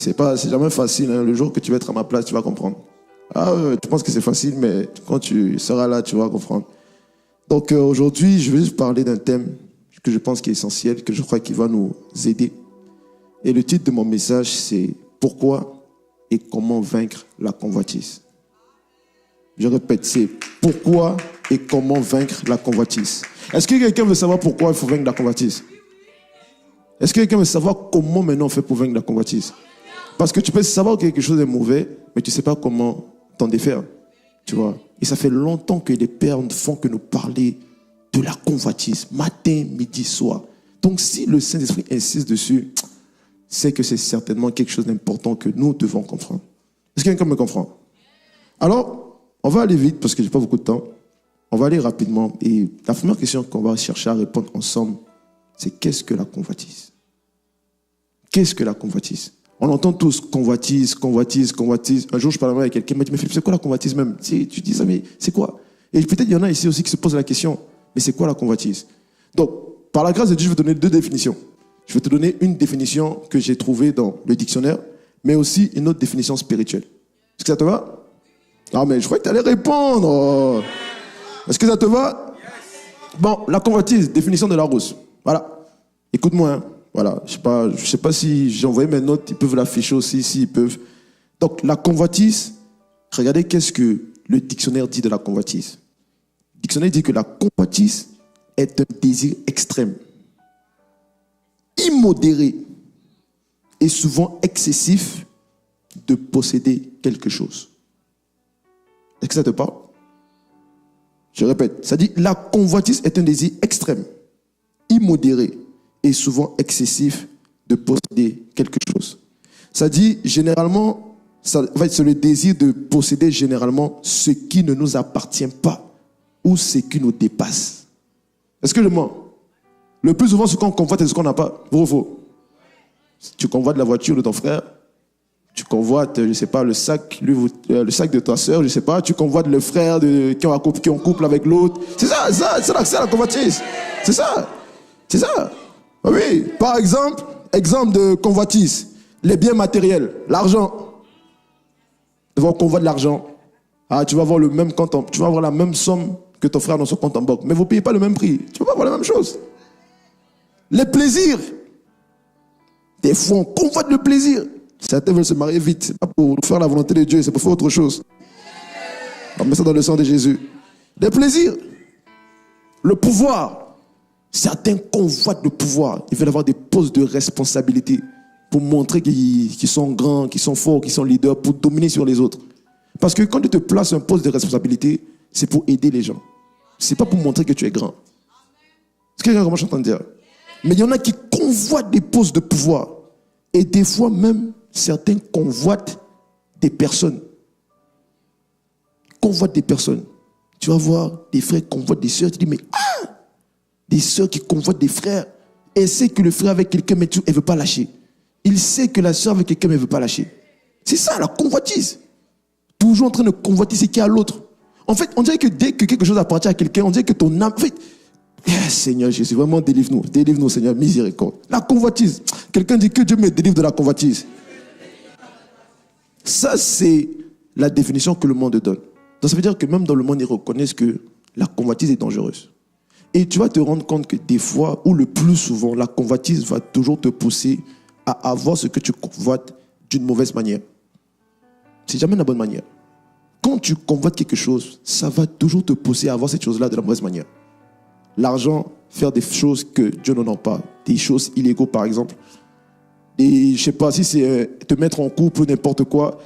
C'est jamais facile. Hein. Le jour que tu vas être à ma place, tu vas comprendre. Ah, tu penses que c'est facile, mais quand tu seras là, tu vas comprendre. Donc aujourd'hui, je vais juste parler d'un thème que je pense qui est essentiel, que je crois qu'il va nous aider. Et le titre de mon message, c'est « Pourquoi et comment vaincre la convoitise ?» Je répète, c'est « Pourquoi et comment vaincre la convoitise ?» Est-ce que quelqu'un veut savoir pourquoi il faut vaincre la convoitise? Est-ce que quelqu'un veut savoir comment maintenant on fait pour vaincre la convoitise? Parce que tu peux savoir que quelque chose est mauvais, mais tu ne sais pas comment t'en défaire. Tu vois? Et ça fait longtemps que les pères ne font que nous parler de la convoitise, matin, midi, soir. Donc si le Saint-Esprit insiste dessus, c'est que c'est certainement quelque chose d'important que nous devons comprendre. Est-ce que quelqu'un me comprend? Alors, on va aller vite parce que je n'ai pas beaucoup de temps. On va aller rapidement. Et la première question qu'on va chercher à répondre ensemble, c'est qu'est-ce que la convoitise? Qu'est-ce que la convoitise? On entend tous convoitise, convoitise, convoitise. Un jour, je parlais avec quelqu'un, il m'a dit, mais Philippe, c'est quoi la convoitise même? Tu dis ça, mais c'est quoi? Et peut-être il y en a ici aussi qui se posent la question, mais c'est quoi la convoitise? Donc, par la grâce de Dieu, je vais te donner deux définitions. Je vais te donner une définition que j'ai trouvée dans le dictionnaire, mais aussi une autre définition spirituelle. Est-ce que ça te va? Ah, mais je croyais que tu allais répondre. Est-ce que ça te va? Bon, la convoitise, définition de Larousse. Voilà. Écoute-moi, hein. Voilà, je sais pas si j'ai envoyé mes notes, ils peuvent l'afficher aussi, s'ils peuvent. Donc, la convoitise, regardez qu'est-ce que le dictionnaire dit de la convoitise. Le dictionnaire dit que la convoitise est un désir extrême, immodéré et souvent excessif de posséder quelque chose. Est-ce que ça te parle? Je répète, ça dit la convoitise est un désir extrême, immodéré et souvent excessif de posséder quelque chose. Ça dit généralement, c'est le désir de posséder généralement ce qui ne nous appartient pas ou ce qui nous dépasse. Est-ce que je mens? Le plus souvent, ce qu'on convoite, c'est ce qu'on n'a pas. Vrai ou faux? Tu convoites la voiture de ton frère, tu convoites, je ne sais pas, le sac de ta soeur, je ne sais pas, tu convoites le frère qui est en couple avec l'autre. C'est ça la convoitise. C'est ça. Oui, par exemple de convoitise, les biens matériels, l'argent. On convoite l'argent. Ah, tu vas avoir tu vas avoir la même somme que ton frère dans son compte en banque, mais vous ne payez pas le même prix. Tu ne vas pas avoir la même chose. Les plaisirs. Des fois, on convoite le plaisir. Certains veulent se marier vite. Ce n'est pas pour faire la volonté de Dieu, c'est pour faire autre chose. On met ça dans le sang de Jésus. Les plaisirs. Le pouvoir. Certains convoitent le pouvoir. Ils veulent avoir des postes de responsabilité pour montrer qu'ils sont grands, qu'ils sont forts, qu'ils sont leaders, pour dominer sur les autres. Parce que quand tu te places un poste de responsabilité, c'est pour aider les gens. Ce n'est pas pour montrer que tu es grand. Est-ce que quelqu'un commence à entendre dire? Mais il y en a qui convoitent des postes de pouvoir. Et des fois même, certains convoitent des personnes. Convoitent des personnes. Tu vas voir des frères convoitent des sœurs. Tu dis, mais des sœurs qui convoitent des frères. Elle sait que le frère avec quelqu'un, mais elle ne veut pas lâcher. Il sait que la sœur avec quelqu'un, mais elle ne veut pas lâcher. C'est ça, la convoitise. Toujours en train de convoiter ce qu'il y a à l'autre. En fait, on dirait que dès que quelque chose appartient à quelqu'un, on dirait que ton âme... En fait, Seigneur Jésus, vraiment délivre-nous. Délivre-nous, Seigneur, miséricorde. La convoitise. Quelqu'un dit que Dieu me délivre de la convoitise. Ça, c'est la définition que le monde donne. Donc ça veut dire que même dans le monde, ils reconnaissent que la convoitise est dangereuse. Et tu vas te rendre compte que des fois, ou le plus souvent, la convoitise va toujours te pousser à avoir ce que tu convoites d'une mauvaise manière. C'est jamais la bonne manière. Quand tu convoites quelque chose, ça va toujours te pousser à avoir cette chose-là de la mauvaise manière. L'argent, faire des choses que Dieu n'en a pas, des choses illégaux par exemple. Et je ne sais pas si c'est te mettre en couple ou n'importe quoi.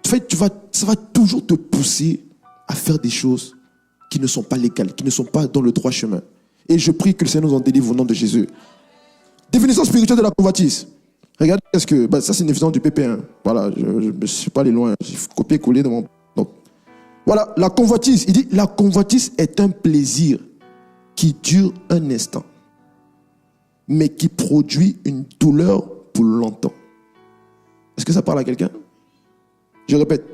En fait, ça va toujours te pousser à faire des choses qui ne sont pas légales, qui ne sont pas dans le droit chemin. Et je prie que le Seigneur nous en délivre au nom de Jésus. Définition spirituelle de la convoitise. Regardez ça c'est une définition du PP1. Voilà, je ne suis pas allé loin. J'ai copié-collé dans mon... Donc, voilà, la convoitise. Il dit, la convoitise est un plaisir qui dure un instant, mais qui produit une douleur pour longtemps. Est-ce que ça parle à quelqu'un? Je répète.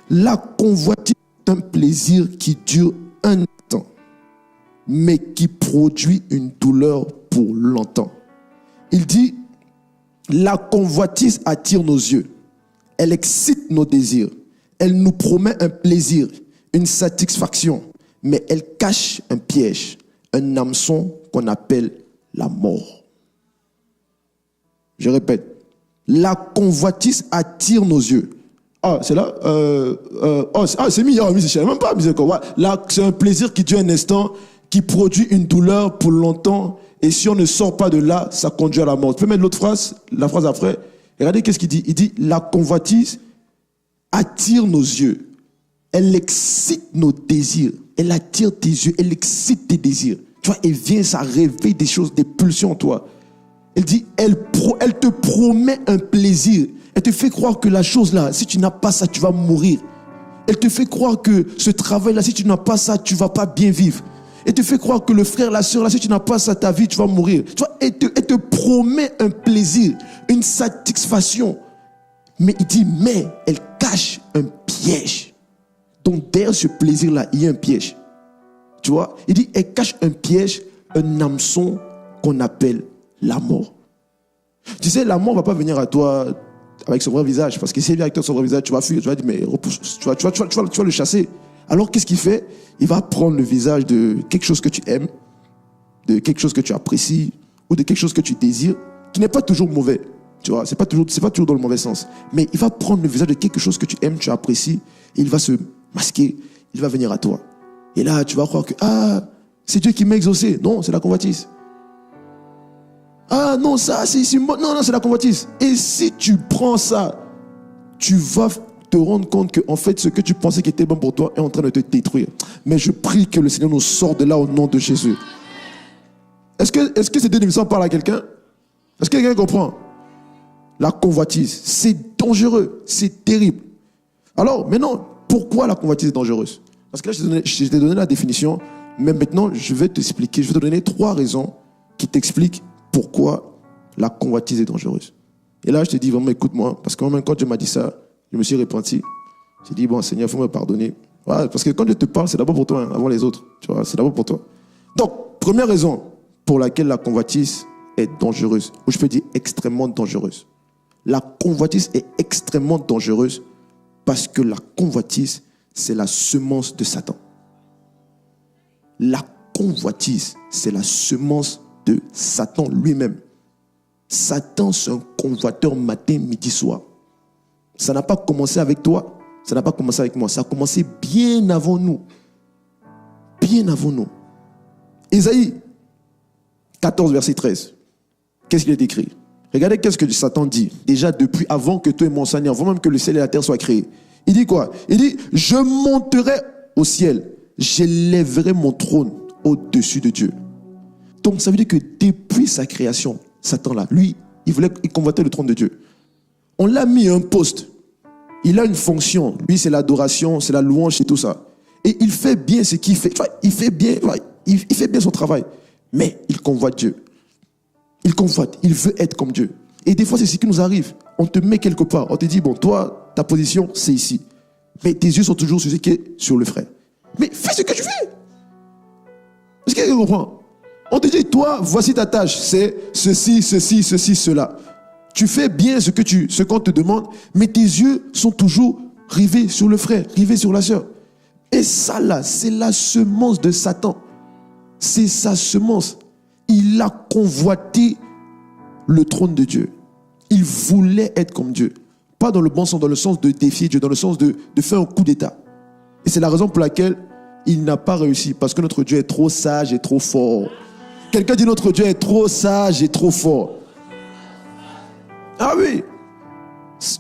La convoitise est un plaisir qui dure un instant, mais qui produit une douleur pour longtemps. Il dit, La convoitise attire nos yeux. Elle excite nos désirs. Elle nous promet un plaisir, une satisfaction. Mais elle cache un piège, un hameçon qu'on appelle la mort. Je répète. La convoitise attire nos yeux. Ah, c'est là. C'est mis. Je ne sais même pas. Là, c'est un plaisir qui dure un instant, qui produit une douleur pour longtemps. Et si on ne sort pas de là, ça conduit à la mort. Tu peux mettre l'autre phrase, la phrase après. Regardez qu'est-ce qu'il dit. Il dit, la convoitise attire nos yeux. Elle excite nos désirs. Elle attire tes yeux. Elle excite tes désirs. Tu vois, elle vient, ça réveille des choses, des pulsions en toi. Elle dit, elle te promet un plaisir. Elle te fait croire que la chose là, si tu n'as pas ça, tu vas mourir. Elle te fait croire que ce travail là, si tu n'as pas ça, tu ne vas pas bien vivre. Elle te fait croire que le frère, la soeur là, si tu n'as pas ça, ta vie, tu vas mourir. Tu vois, elle te promet un plaisir, une satisfaction. Mais il dit, mais elle cache un piège. Donc derrière ce plaisir là, il y a un piège. Tu vois, il dit, elle cache un piège, un hameçon qu'on appelle la mort. Tu sais, la mort ne va pas venir à toi avec son vrai visage. Parce que si elle vient avec toi son vrai visage, tu vas fuir. Tu vas dire, mais repousse, tu vas le chasser. Alors qu'est-ce qu'il fait? Il va prendre le visage de quelque chose que tu aimes, de quelque chose que tu apprécies, ou de quelque chose que tu désires, qui n'est pas toujours mauvais. Tu vois, c'est pas toujours dans le mauvais sens. Mais il va prendre le visage de quelque chose que tu aimes, tu apprécies, et il va se masquer, il va venir à toi. Et là, tu vas croire que, c'est Dieu qui m'a exaucé. Non, c'est la convoitise. Ah non, ça, non, c'est la convoitise. Et si tu prends ça, tu vas te rendre compte que, en fait, ce que tu pensais qui était bon pour toi est en train de te détruire. Mais je prie que le Seigneur nous sorte de là au nom de Jésus. Est-ce que cette émission parle à quelqu'un? Est-ce que quelqu'un comprend? La convoitise, c'est dangereux, c'est terrible. Alors, maintenant, pourquoi la convoitise est dangereuse? Parce que là, je t'ai donné la définition, mais maintenant, je vais t'expliquer, je vais te donner 3 raisons qui t'expliquent pourquoi la convoitise est dangereuse. Et là, je te dis vraiment, écoute-moi, parce que même quand Dieu m'a dit ça, je me suis repenti. J'ai dit, bon, Seigneur, il faut me pardonner. Voilà, parce que quand Dieu te parle, c'est d'abord pour toi, avant les autres. Tu vois, c'est d'abord pour toi. Donc, première raison pour laquelle la convoitise est dangereuse, ou je peux dire extrêmement dangereuse. La convoitise est extrêmement dangereuse parce que la convoitise, c'est la semence de Satan. La convoitise, c'est la semence de Satan lui-même. Satan, c'est un convoiteur matin, midi, soir. Ça n'a pas commencé avec toi, ça n'a pas commencé avec moi, ça a commencé bien avant nous. Bien avant nous. Ésaïe 14, verset 13. Qu'est-ce qu'il est écrit? Regardez qu'est-ce que Satan dit. Déjà depuis avant que toi et mon Seigneur, avant même que le ciel et la terre soient créés. Il dit quoi? Il dit, je monterai au ciel, j'élèverai mon trône au-dessus de Dieu. Donc ça veut dire que depuis sa création, Satan là, lui, il convoitait le trône de Dieu. On l'a mis à un poste. Il a une fonction. Lui, c'est l'adoration, c'est la louange et tout ça. Et il fait bien ce qu'il fait. Tu vois, il fait bien son travail. Mais il convoite Dieu. Il convoite. Il veut être comme Dieu. Et des fois, c'est ce qui nous arrive. On te met quelque part. On te dit, bon, toi, ta position, c'est ici. Mais tes yeux sont toujours sur ce qui est sur le frère. Mais fais ce que tu fais. Est-ce que quelqu'un comprend? On te dit, toi, voici ta tâche. C'est ceci, cela. Tu fais bien ce qu'on te demande, mais tes yeux sont toujours rivés sur le frère, rivés sur la sœur. Et ça là, c'est la semence de Satan. C'est sa semence. Il a convoité le trône de Dieu. Il voulait être comme Dieu. Pas dans le bon sens, dans le sens de défier Dieu, dans le sens de faire un coup d'état. Et c'est la raison pour laquelle il n'a pas réussi. Parce que notre Dieu est trop sage et trop fort. Quelqu'un dit notre Dieu est trop sage et trop fort. Ah oui,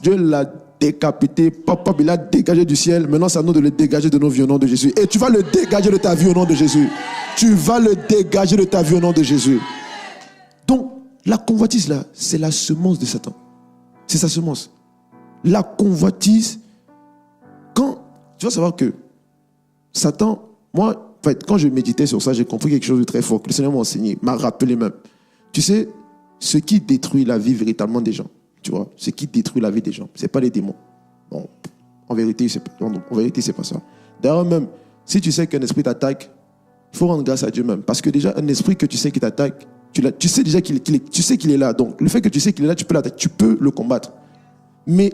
Dieu l'a décapité, papa, il l'a dégagé du ciel. Maintenant, c'est à nous de le dégager de nos vies au nom de Jésus. Et tu vas le dégager de ta vie au nom de Jésus. Tu vas le dégager de ta vie au nom de Jésus. Donc, la convoitise là, c'est la semence de Satan. C'est sa semence. La convoitise, tu vas savoir que Satan, moi, en fait, quand je méditais sur ça, j'ai compris quelque chose de très fort que le Seigneur m'a enseigné, m'a rappelé même. Tu sais, ce qui détruit la vie véritablement des gens, tu vois, ce qui détruit la vie des gens, ce n'est pas les démons. Bon, en vérité, c'est pas ça. D'ailleurs, même, si tu sais qu'un esprit t'attaque, il faut rendre grâce à Dieu même. Parce que déjà, un esprit que tu sais qui t'attaque, Tu sais déjà tu sais qu'il est là. Donc, le fait que tu sais qu'il est là, tu peux le combattre. Mais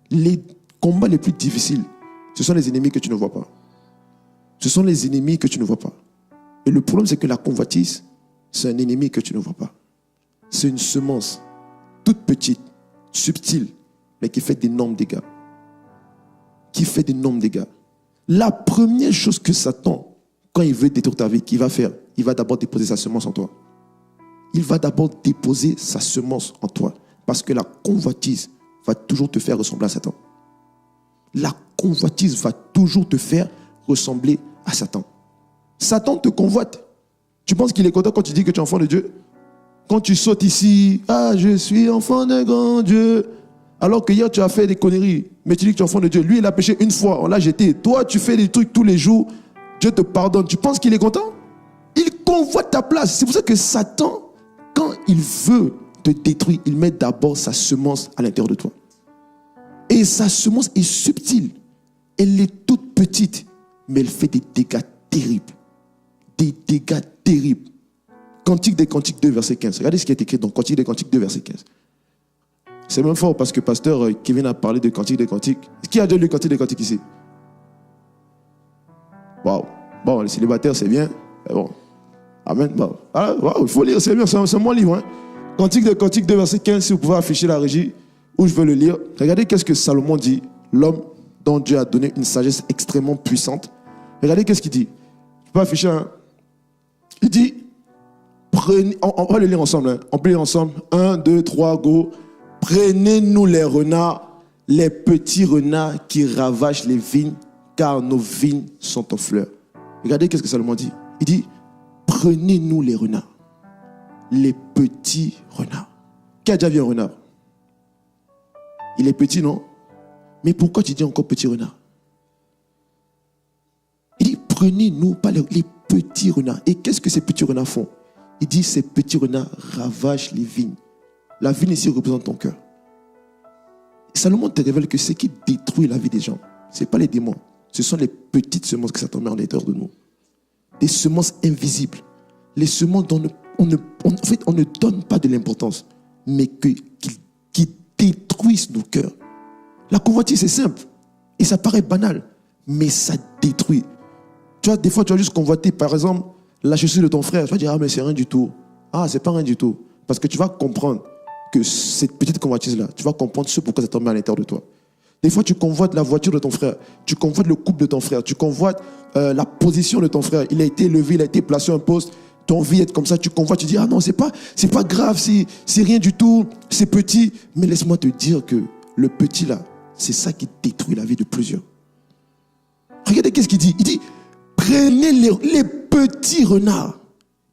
les combats les plus difficiles, ce sont les ennemis que tu ne vois pas. Ce sont les ennemis que tu ne vois pas. Et le problème, c'est que la convoitise, c'est un ennemi que tu ne vois pas. C'est une semence toute petite, subtile, mais qui fait d'énormes dégâts. Qui fait d'énormes dégâts. La première chose que Satan, quand il veut détruire ta vie, qu'il va faire, il va d'abord déposer sa semence en toi. Il va d'abord déposer sa semence en toi. Parce que la convoitise va toujours te faire ressembler à Satan. La convoitise va toujours te faire ressembler à Satan. Satan te convoite. Tu penses qu'il est content quand tu dis que tu es enfant de Dieu? Quand tu sautes ici, ah, je suis enfant de grand Dieu. Alors que hier, tu as fait des conneries. Mais tu dis que tu es enfant de Dieu. Lui, il a péché une fois, on l'a jeté. Toi, tu fais des trucs tous les jours. Dieu te pardonne. Tu penses qu'il est content? Il convoite ta place. C'est pour ça que Satan, quand il veut te détruire, il met d'abord sa semence à l'intérieur de toi. Et sa semence est subtile. Elle est toute petite. Mais elle fait des dégâts terribles. Des dégâts terribles. Cantique des Cantiques 2, verset 15. Regardez ce qui est écrit dans Cantique des Cantiques 2, verset 15. C'est même fort parce que pasteur Kevin a parlé de Cantique des Cantiques. Qui a déjà lu Cantique des Cantiques ici? Waouh. Bon, les célibataires, c'est bien. Mais bon. Amen. Bon. Ah, wow, il faut lire, c'est bien, c'est mon livre. Hein. Cantique des Cantiques 2, verset 15, si vous pouvez afficher la régie, où je veux le lire. Regardez qu'est-ce que Salomon dit, l'homme dont Dieu a donné une sagesse extrêmement puissante. Regardez qu'est-ce qu'il dit. Je peux afficher un. Il dit, prenez, on va le lire ensemble. Hein. On peut lire ensemble. 1, 2, 3, go. Prenez-nous les renards, les petits renards qui ravagent les vignes, car nos vignes sont en fleurs. Regardez qu'est-ce que Salomon dit. Il dit, prenez-nous les renards, les petits renards. Qui a déjà vu un renard? Il est petit, non? Mais pourquoi tu dis encore petit renard? Il dit, prenez-nous pas les petits renards. Et qu'est-ce que ces petits renards font? Il dit, ces petits renards ravagent les vignes. La vigne ici représente ton cœur. Salomon te révèle que ce qui détruit la vie des gens, ce n'est pas les démons. Ce sont les petites semences que Satan met en l'intérieur de nous. Des semences invisibles. Les semences dont on ne donne pas de l'importance, mais qui détruisent nos cœurs. La convoitise, c'est simple. Et ça paraît banal, mais ça détruit. Tu vois, des fois, tu vas juste convoiter, par exemple, la chaussure de ton frère. Tu vas dire, ah, mais c'est rien du tout. Ah, c'est pas rien du tout. Parce que tu vas comprendre que cette petite convoitise-là, tu vas comprendre ce pourquoi ça tombe à l'intérieur de toi. Des fois, tu convoites la voiture de ton frère, tu convoites le couple de ton frère, tu convoites la position de ton frère. Il a été élevé, il a été placé à un poste, ton vie est comme ça, tu convoites, tu dis, ah non, c'est pas grave, c'est rien du tout, c'est petit. Mais laisse-moi te dire que le petit là, c'est ça qui détruit la vie de plusieurs. Regardez qu'est-ce qu'il dit. Il dit, prenez les petits renards.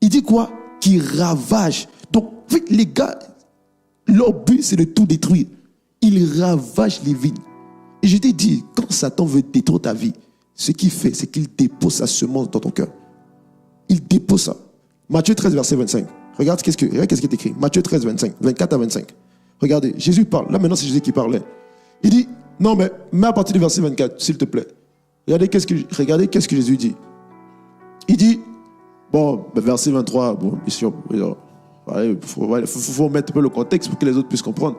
Il dit quoi? Qui ravagent. Donc, les gars, leur but, c'est de tout détruire. Ils ravagent les vignes. Et je t'ai dit, quand Satan veut détruire ta vie, ce qu'il fait, c'est qu'il dépose sa semence dans ton cœur. Il dépose ça. Matthieu 13, verset 25. Regarde qu'est-ce qui est écrit. Matthieu 13, 25, 24 à 25. Regardez, Jésus parle. Là, maintenant, c'est Jésus qui parlait. Il dit, non, mais à partir du verset 24, s'il te plaît. Regardez qu'est-ce que Jésus dit. Il dit, bon, verset 23, bon, bien sûr, il faut mettre un peu le contexte pour que les autres puissent comprendre.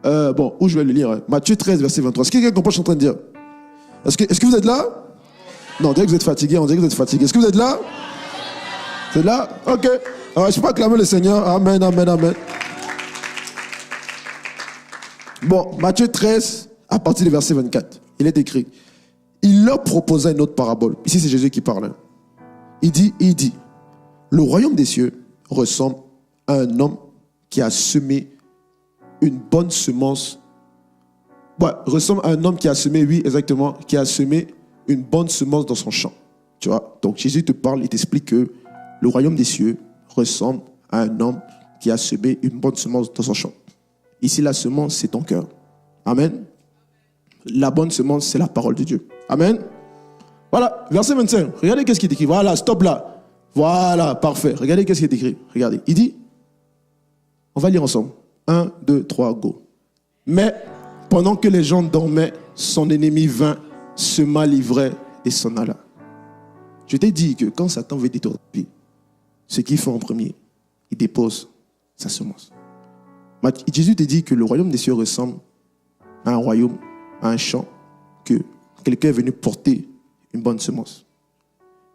Bon, où je vais le lire, hein. Matthieu 13, verset 23. Est-ce que quelqu'un comprend ce que je suis en train de dire? Est-ce que vous êtes là? Non, on dirait que vous êtes fatigué. Est-ce que vous êtes là? C'est là? Ok. Alors, je peux acclamer le Seigneur. Amen, amen, amen. Bon, Matthieu 13, à partir du verset 24, il est écrit. Il leur proposa une autre parabole. Ici, c'est Jésus qui parle. Hein. Il dit, le royaume des cieux ressemble à un homme qui a semé une bonne semence. Ouais, ressemble à un homme qui a semé, oui, exactement, qui a semé une bonne semence dans son champ. Tu vois? Donc, Jésus te parle, il t'explique que le royaume des cieux ressemble à un homme qui a semé une bonne semence dans son champ. Ici, la semence, c'est ton cœur. Amen. La bonne semence, c'est la parole de Dieu. Amen. Voilà, verset 25. Regardez qu'est-ce qui est écrit. Voilà, stop là. Voilà, parfait. Regardez qu'est-ce qui est écrit. Regardez. Il dit, on va lire ensemble. 1, 2, 3, go. Mais pendant que les gens dormaient, son ennemi vint, sema l'ivraie et s'en alla. Je t'ai dit que quand Satan veut détruire ta vie, ce qu'il fait en premier, il dépose sa semence. Jésus te dit que le royaume des cieux ressemble à un royaume, à un champ, que quelqu'un est venu porter une bonne semence.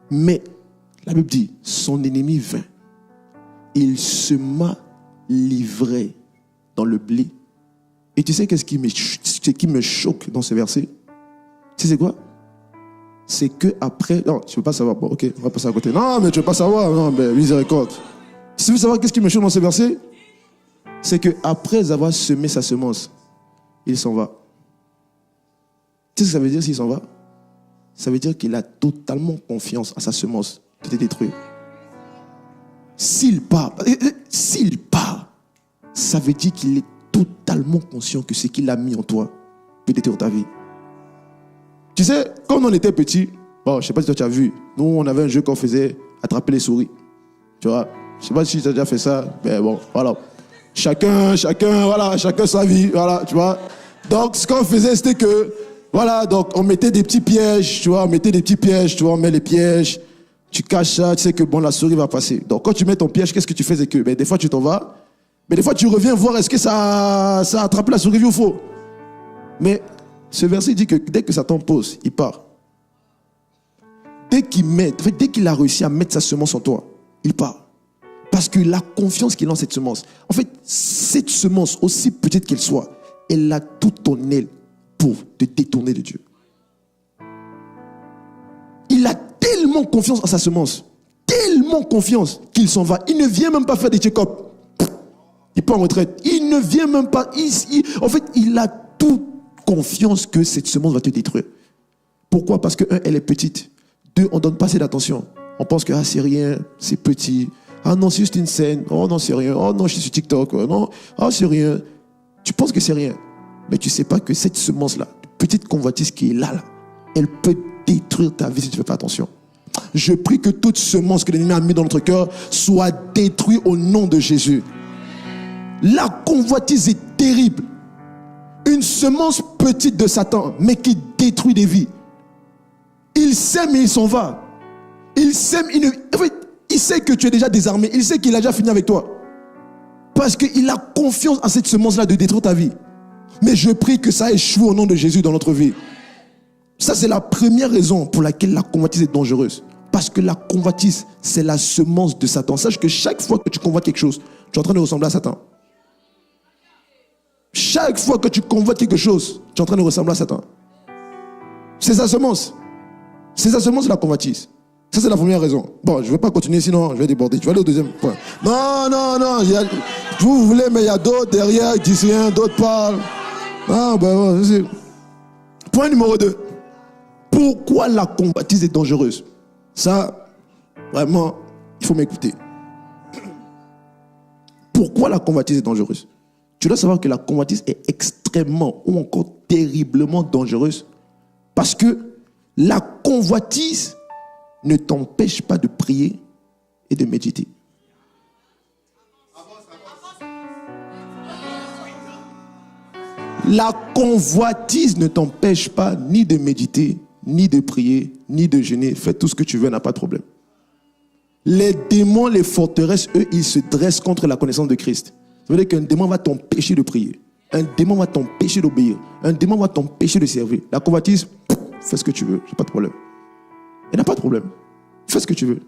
Mais la Bible dit, son ennemi vint. Il sema l'ivraie dans le blé. Et tu sais qu'est-ce qui me choque dans ce verset? Tu sais c'est quoi? C'est que après, non, tu ne veux pas savoir. Bon, ok, on va passer à côté. Non, mais tu ne veux pas savoir. Non, mais miséricorde. Si tu veux savoir qu'est-ce qui me choque dans ce verset, c'est que après avoir semé sa semence, il s'en va. Tu sais ce que ça veut dire s'il s'en va? Ça veut dire qu'il a totalement confiance à sa semence de te détruire. S'il part, ça veut dire qu'il est totalement conscient que ce qu'il a mis en toi peut détruire ta vie. Tu sais, quand on était petit, bon, je ne sais pas si toi tu as vu, nous on avait un jeu qu'on faisait, attraper les souris. Tu vois, je ne sais pas si tu as déjà fait ça, mais bon, voilà. Chacun sa vie, voilà, tu vois. Donc, ce qu'on faisait, c'était que, voilà, donc on mettait des petits pièges, tu vois, on met les pièges, tu caches ça, tu sais que bon, la souris va passer. Donc, quand tu mets ton piège, qu'est-ce que tu fais? C'est que, ben, des fois, tu t'en vas, mais des fois, tu reviens voir est-ce que ça a attrapé la souris ou faux. Mais ce verset dit que dès que Satan pose, il part. Dès qu'il a réussi à mettre sa semence en toi, il part. Parce que la confiance qu'il a en cette semence, en fait, cette semence, aussi petite qu'elle soit, elle a tout ton aile pour te détourner de Dieu. Il a tellement confiance en sa semence, tellement confiance qu'il s'en va. Il ne vient même pas faire des check-up. Il part en retraite. Il ne vient même pas. En fait, il a toute confiance que cette semence va te détruire. Pourquoi? Parce que, un, elle est petite. Deux, on ne donne pas assez d'attention. On pense que c'est rien, c'est petit. Ah non, c'est juste une scène. Oh non, c'est rien. Oh non, je suis sur TikTok. Oh non, c'est rien. Tu penses que c'est rien. Mais tu ne sais pas que cette semence-là, petite convoitise qui est là, elle peut détruire ta vie si tu ne fais pas attention. Je prie que toute semence que l'ennemi a mis dans notre cœur soit détruite au nom de Jésus. La convoitise est terrible. Une semence petite de Satan, mais qui détruit des vies. Il sème et il s'en va. Il sème, en fait, il sait que tu es déjà désarmé. Il sait qu'il a déjà fini avec toi. Parce qu'il a confiance en cette semence-là de détruire ta vie. Mais je prie que ça échoue au nom de Jésus dans notre vie. Ça, c'est la première raison pour laquelle la convoitise est dangereuse. Parce que la convoitise, c'est la semence de Satan. Sache que chaque fois que tu convoites quelque chose, tu es en train de ressembler à Satan. Chaque fois que tu convoites quelque chose, tu es en train de ressembler à Satan. C'est sa semence. C'est sa semence, la convoitise. Ça, c'est la première raison. Bon, je ne vais pas continuer, sinon je vais déborder. Je vais aller au deuxième point. Non. Vous voulez, mais il y a d'autres derrière, ils disent rien, d'autres parlent. Ah, ben, c'est... Point numéro 2. Pourquoi la convoitise est dangereuse? Ça, vraiment, il faut m'écouter. Pourquoi la convoitise est dangereuse? Tu dois savoir que la convoitise est extrêmement ou encore terriblement dangereuse parce que la convoitise ne t'empêche pas de prier et de méditer. La convoitise ne t'empêche pas ni de méditer, ni de prier, ni de jeûner. Fais tout ce que tu veux, n'a pas de problème. Les démons, les forteresses, eux, ils se dressent contre la connaissance de Christ. Ça veut dire qu'un démon va t'empêcher de prier. Un démon va t'empêcher d'obéir. Un démon va t'empêcher de servir. La convoitise, fais ce que tu veux, j'ai pas de problème. Il n'y a pas de problème. Fais ce que tu veux.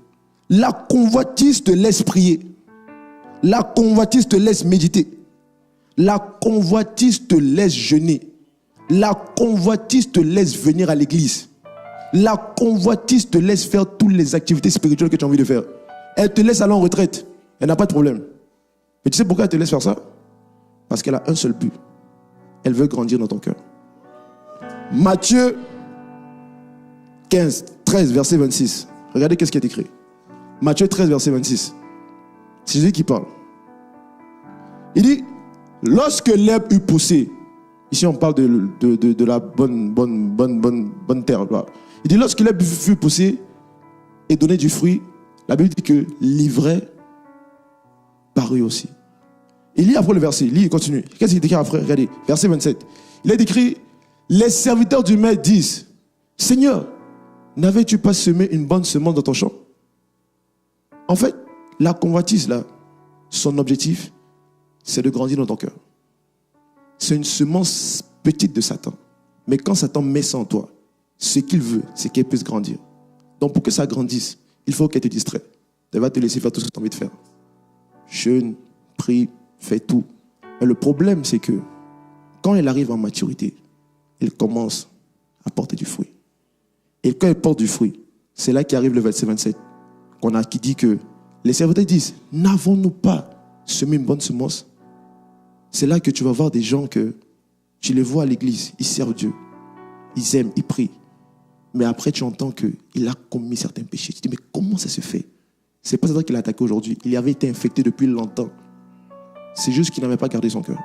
La convoitise te laisse prier. La convoitise te laisse méditer. La convoitise te laisse jeûner. La convoitise te laisse venir à l'église. La convoitise te laisse faire toutes les activités spirituelles que tu as envie de faire. Elle te laisse aller en retraite. Elle n'a pas de problème. Mais tu sais pourquoi elle te laisse faire ça? Parce qu'elle a un seul but. Elle veut grandir dans ton cœur. Matthieu 13, verset 26. Regardez qu'est-ce qui est écrit. Matthieu 13, verset 26. C'est Jésus qui parle. Il dit, lorsque l'herbe eut poussé, ici on parle de la bonne terre. Il dit, lorsque l'herbe fut poussée et donnait du fruit, la Bible dit que l'ivraie parut aussi. Il lit après le verset, il continue. Qu'est-ce qu'il décrit après? Regardez, verset 27. Il est écrit, les serviteurs du maître disent, Seigneur, n'avais-tu pas semé une bonne semence dans ton champ? En fait, la convoitise là, son objectif, c'est de grandir dans ton cœur. C'est une semence petite de Satan. Mais quand Satan met ça en toi, ce qu'il veut, c'est qu'elle puisse grandir. Donc pour que ça grandisse, il faut qu'elle te distrait. Elle va te laisser faire tout ce que tu as envie de faire. Jeûne, prie, fais tout. Mais le problème, c'est que quand elle arrive en maturité, elle commence à porter du fruit. Et quand elle porte du fruit, c'est là qu'arrive le verset 27, qui dit que les serviteurs disent, n'avons-nous pas semé une bonne semence? C'est là que tu vas voir des gens que tu les vois à l'église, ils servent Dieu, ils aiment, ils prient. Mais après, tu entends qu'il a commis certains péchés. Tu te dis, mais comment ça se fait? C'est pas ça qu'il a attaqué aujourd'hui. Il avait été infecté depuis longtemps. C'est juste qu'il n'avait pas gardé son cœur.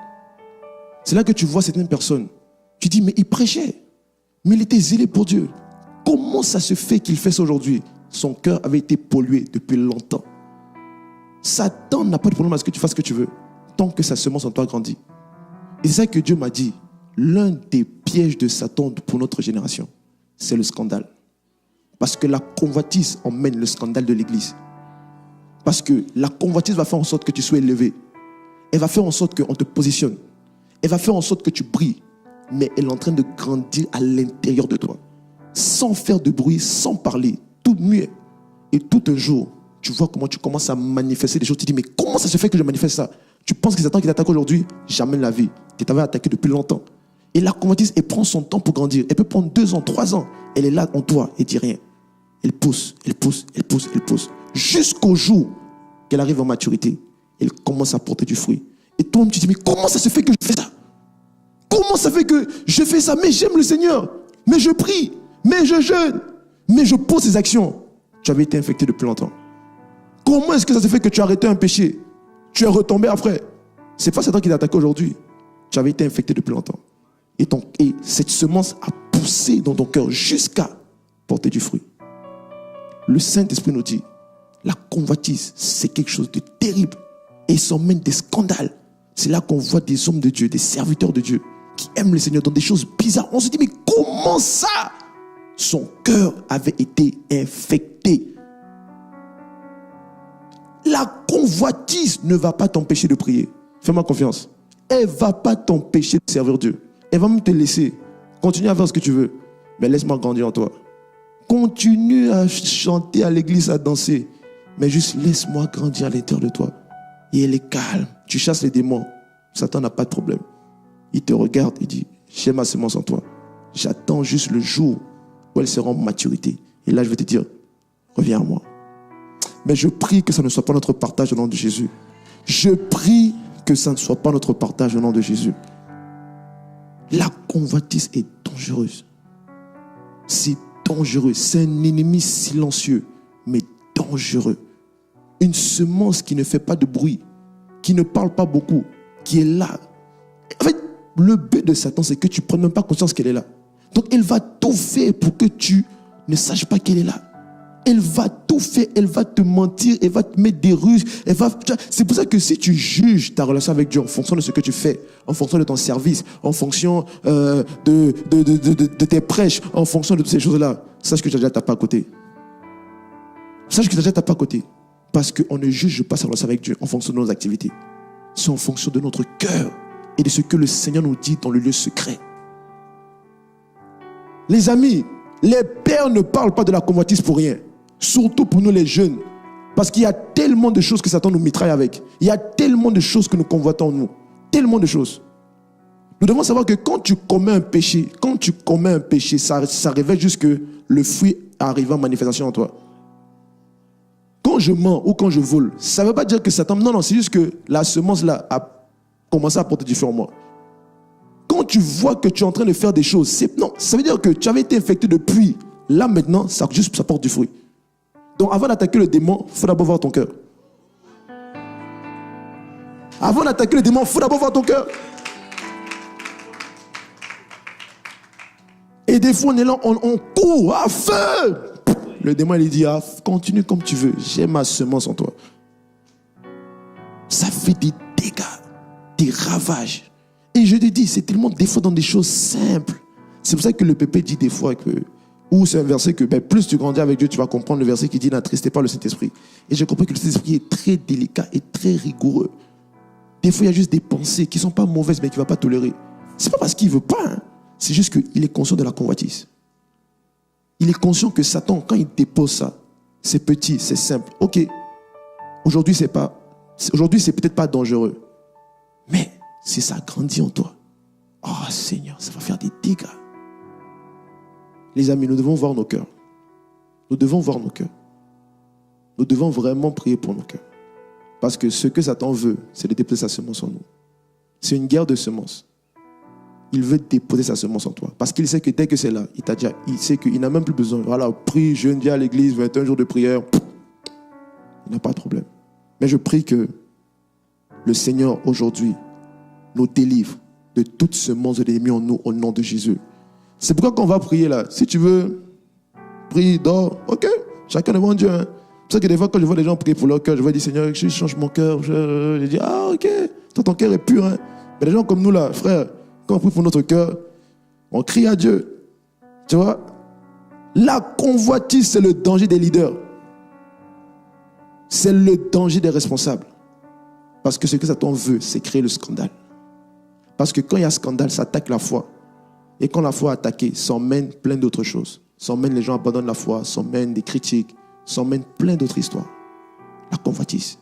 C'est là que tu vois certaines personnes. Tu dis, mais il prêchait. Mais il était zélé pour Dieu. Comment ça se fait qu'il fait ça aujourd'hui? Son cœur avait été pollué depuis longtemps. Satan n'a pas de problème à ce que tu fasses ce que tu veux, tant que sa semence en toi grandit. Et c'est ça que Dieu m'a dit. L'un des pièges de Satan pour notre génération, c'est le scandale. Parce que la convoitise emmène le scandale de l'église. Parce que la convoitise va faire en sorte que tu sois élevé. Elle va faire en sorte qu'on te positionne. Elle va faire en sorte que tu brilles. Mais elle est en train de grandir à l'intérieur de toi. Sans faire de bruit, sans parler, tout muet. Et tout un jour, tu vois comment tu commences à manifester des choses. Tu te dis, mais comment ça se fait que je manifeste ça? Tu penses que Satan qui t'attaque aujourd'hui? Jamais la vie. Tu t'avais attaqué depuis longtemps. Et la convoitise, elle prend son temps pour grandir. Elle peut prendre 2 ans, 3 ans. Elle est là en toi et dit rien. Elle pousse, elle pousse, elle pousse, elle pousse. Jusqu'au jour qu'elle arrive en maturité. Elle commence à porter du fruit. Et toi, tu te dis, mais comment ça se fait que je fais ça? Comment ça fait que je fais ça? Mais j'aime le Seigneur. Mais je prie. Mais je jeûne. Mais je pose ces actions. Tu avais été infecté depuis longtemps. Comment est-ce que ça se fait que tu as arrêté un péché? Tu es retombé après. C'est pas Satan qui t'a attaqué aujourd'hui. Tu avais été infecté depuis longtemps. Et cette semence a poussé dans ton cœur jusqu'à porter du fruit. Le Saint-Esprit nous dit, la convoitise, c'est quelque chose de terrible. Et ça emmène des scandales. C'est là qu'on voit des hommes de Dieu, des serviteurs de Dieu, qui aiment le Seigneur dans des choses bizarres. On se dit, mais comment ça? Son cœur avait été infecté. La convoitise ne va pas t'empêcher de prier. Fais-moi confiance. Elle ne va pas t'empêcher de servir Dieu. Elle va même te laisser. Continue à faire ce que tu veux. Mais laisse-moi grandir en toi. Continue à chanter à l'église, à danser. Mais juste laisse-moi grandir à l'intérieur de toi. Et elle est calme. Tu chasses les démons. Satan n'a pas de problème. Il te regarde et dit, j'ai ma semence en toi. J'attends juste le jour où elle sera en maturité. Et là, je vais te dire, reviens à moi. Mais je prie que ça ne soit pas notre partage au nom de Jésus. Je prie que ça ne soit pas notre partage au nom de Jésus. La convoitise est dangereuse. C'est dangereux. C'est un ennemi silencieux, mais dangereux. Une semence qui ne fait pas de bruit, qui ne parle pas beaucoup, qui est là. En fait, le but de Satan, c'est que tu ne prennes même pas conscience qu'elle est là. Donc, elle va tout faire pour que tu ne saches pas qu'elle est là. Elle va tout faire, elle va te mentir, elle va te mettre des ruses. C'est pour ça que si tu juges ta relation avec Dieu en fonction de ce que tu fais, en fonction de ton service, en fonction de tes prêches, en fonction de toutes ces choses-là, sache que tu as déjà tapé à côté. Sache que tu as déjà tapé à côté. Parce qu'on ne juge pas sa relation avec Dieu en fonction de nos activités. C'est en fonction de notre cœur et de ce que le Seigneur nous dit dans le lieu secret. Les amis, les pères ne parlent pas de la convoitise pour rien. Surtout pour nous les jeunes. Parce qu'il y a tellement de choses que Satan nous mitraille avec. Il y a tellement de choses que nous convoitons en nous. Tellement de choses. Nous devons savoir que quand tu commets un péché, ça révèle juste que le fruit arrive en manifestation en toi. Quand je mens ou quand je vole, ça ne veut pas dire que Satan... Non, c'est juste que la semence là a commencé à porter du fruit en moi. Quand tu vois que tu es en train de faire des choses, non, ça veut dire que tu avais été infecté depuis. Là maintenant, ça porte du fruit. Donc avant d'attaquer le démon, il faut d'abord voir ton cœur. Avant d'attaquer le démon, il faut d'abord voir ton cœur. Et des fois, on est là, on court à feu. Le démon, il dit, continue comme tu veux. J'ai ma semence en toi. Ça fait des dégâts, des ravages. Et je te dis, c'est tellement des fois dans des choses simples. C'est pour ça que le pépé dit des fois que Ou c'est un verset que plus tu grandis avec Dieu, tu vas comprendre le verset qui dit n'attristez pas le Saint-Esprit. Et j'ai compris que le Saint-Esprit est très délicat et très rigoureux. Des fois, il y a juste des pensées qui ne sont pas mauvaises, mais qu'il ne va pas tolérer. Ce n'est pas parce qu'il ne veut pas. Hein. C'est juste qu'il est conscient de la convoitise. Il est conscient que Satan, quand il dépose ça, c'est petit, c'est simple. Ok, aujourd'hui, c'est peut-être pas dangereux. Mais si ça grandit en toi, oh Seigneur, ça va faire des dégâts. Les amis, nous devons voir nos cœurs. Nous devons voir nos cœurs. Nous devons vraiment prier pour nos cœurs. Parce que ce que Satan veut, c'est de déposer sa semence en nous. C'est une guerre de semences. Il veut déposer sa semence en toi. Parce qu'il sait que dès que c'est là, il sait qu'il n'a même plus besoin. Voilà, prie, jeûne, viens à l'église, 21 jours de prière. Il n'a pas de problème. Mais je prie que le Seigneur, aujourd'hui, nous délivre de toute semence de l'ennemi en nous, au nom de Jésus. C'est pourquoi quand on va prier là, si tu veux, prie, dors, ok, chacun devant Dieu. Hein. C'est pour ça que des fois, quand je vois des gens prier pour leur cœur, je vois dire Seigneur, je change mon cœur. Je dis, ah ok, toi ton cœur est pur. Hein. Mais des gens comme nous là, frère, quand on prie pour notre cœur, on crie à Dieu. Tu vois, la convoitise, c'est le danger des leaders. C'est le danger des responsables. Parce que ce que Satan veut, c'est créer le scandale. Parce que quand il y a scandale, ça attaque la foi. Et quand la foi est attaquée, ça emmène plein d'autres choses. Ça emmène les gens abandonnent la foi, ça emmène des critiques, ça emmène plein d'autres histoires. La convoitise,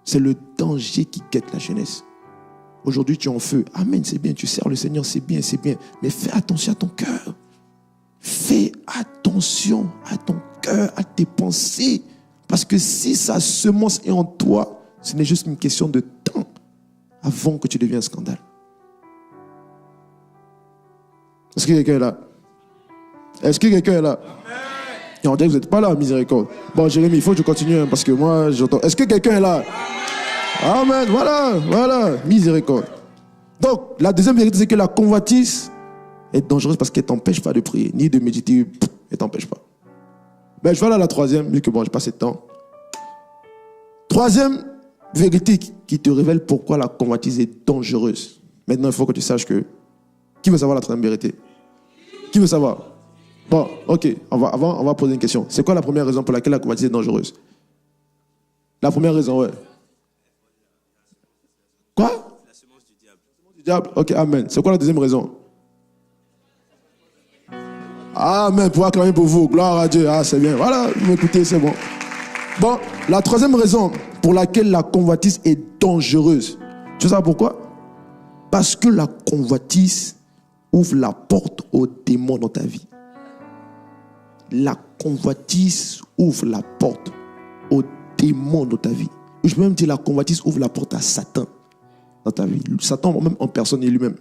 c'est le danger qui guette la jeunesse. Aujourd'hui, tu es en feu. Amen, c'est bien, tu sers le Seigneur, c'est bien, c'est bien. Mais fais attention à ton cœur. Fais attention à ton cœur, à tes pensées. Parce que si sa semence est en toi, ce n'est juste une question de temps avant que tu deviennes un scandale. Est-ce que quelqu'un est là? Est-ce que quelqu'un est là? Et on dirait que vous n'êtes pas là, miséricorde. Bon, Jérémie, il faut que je continue, hein, parce que moi, j'entends. Est-ce que quelqu'un est là? Amen, voilà, miséricorde. Donc, la deuxième vérité, c'est que la convoitise est dangereuse parce qu'elle ne t'empêche pas de prier, ni de méditer, elle ne t'empêche pas. Ben, je vais aller à la troisième, vu que bon, j'ai pas assez de temps. Troisième vérité qui te révèle pourquoi la convoitise est dangereuse. Maintenant, il faut que tu saches que... Qui veut savoir la troisième vérité? Qui veut savoir? Bon, ok, on va poser une question. C'est quoi la première raison pour laquelle la convoitise est dangereuse? La première raison, ouais. Quoi? La semence du diable. La semence du diable, ok, amen. C'est quoi la deuxième raison? Amen, pour acclamer pour vous, gloire à Dieu. Ah, c'est bien, voilà, vous m'écoutez, c'est bon. Bon, la troisième raison pour laquelle la convoitise est dangereuse. Tu sais ça pourquoi? Parce que la convoitise ouvre la porte aux démons dans ta vie. La convoitise ouvre la porte aux démons dans ta vie. Je peux même dire la convoitise ouvre la porte à Satan dans ta vie. Satan même en personne et lui-même.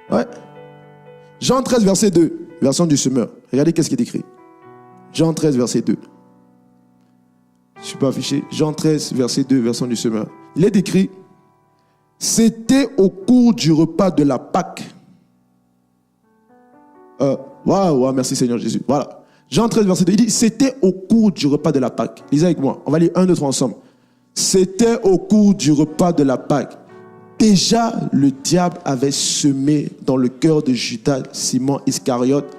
Ouais. Jean 13, verset 2, version du semeur. Regardez qu'est-ce qui est écrit. Jean 13, verset 2. Je ne suis pas affiché. Jean 13, verset 2, version du semeur. Il est écrit: c'était au cours du repas de la Pâque. Waouh, merci Seigneur Jésus. Voilà. Jean 13, verset 2, il dit: c'était au cours du repas de la Pâque. Lisez avec moi. On va lire 1, 2, 3 ensemble. C'était au cours du repas de la Pâque. Déjà, le diable avait semé dans le cœur de Judas, Simon Iscariote,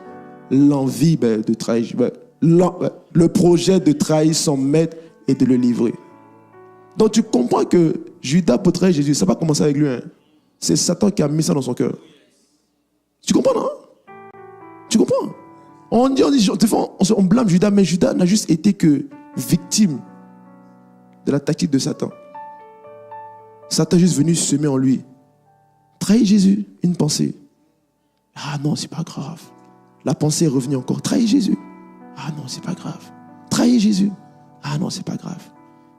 l'envie de trahir, le projet de trahir son maître et de le livrer. Donc tu comprends que Judas pour trahir Jésus, ça n'a pas commencé avec lui. Hein. C'est Satan qui a mis ça dans son cœur. Tu comprends, non? Tu comprends? On dit, des fois, on blâme Judas, mais Judas n'a juste été que victime de la tactique de Satan. Satan est juste venu semer en lui. Trahir Jésus, une pensée. Ah non, c'est pas grave. La pensée est revenue encore. Trahir Jésus. Ah non, c'est pas grave. Trahir Jésus. Ah non, c'est pas grave.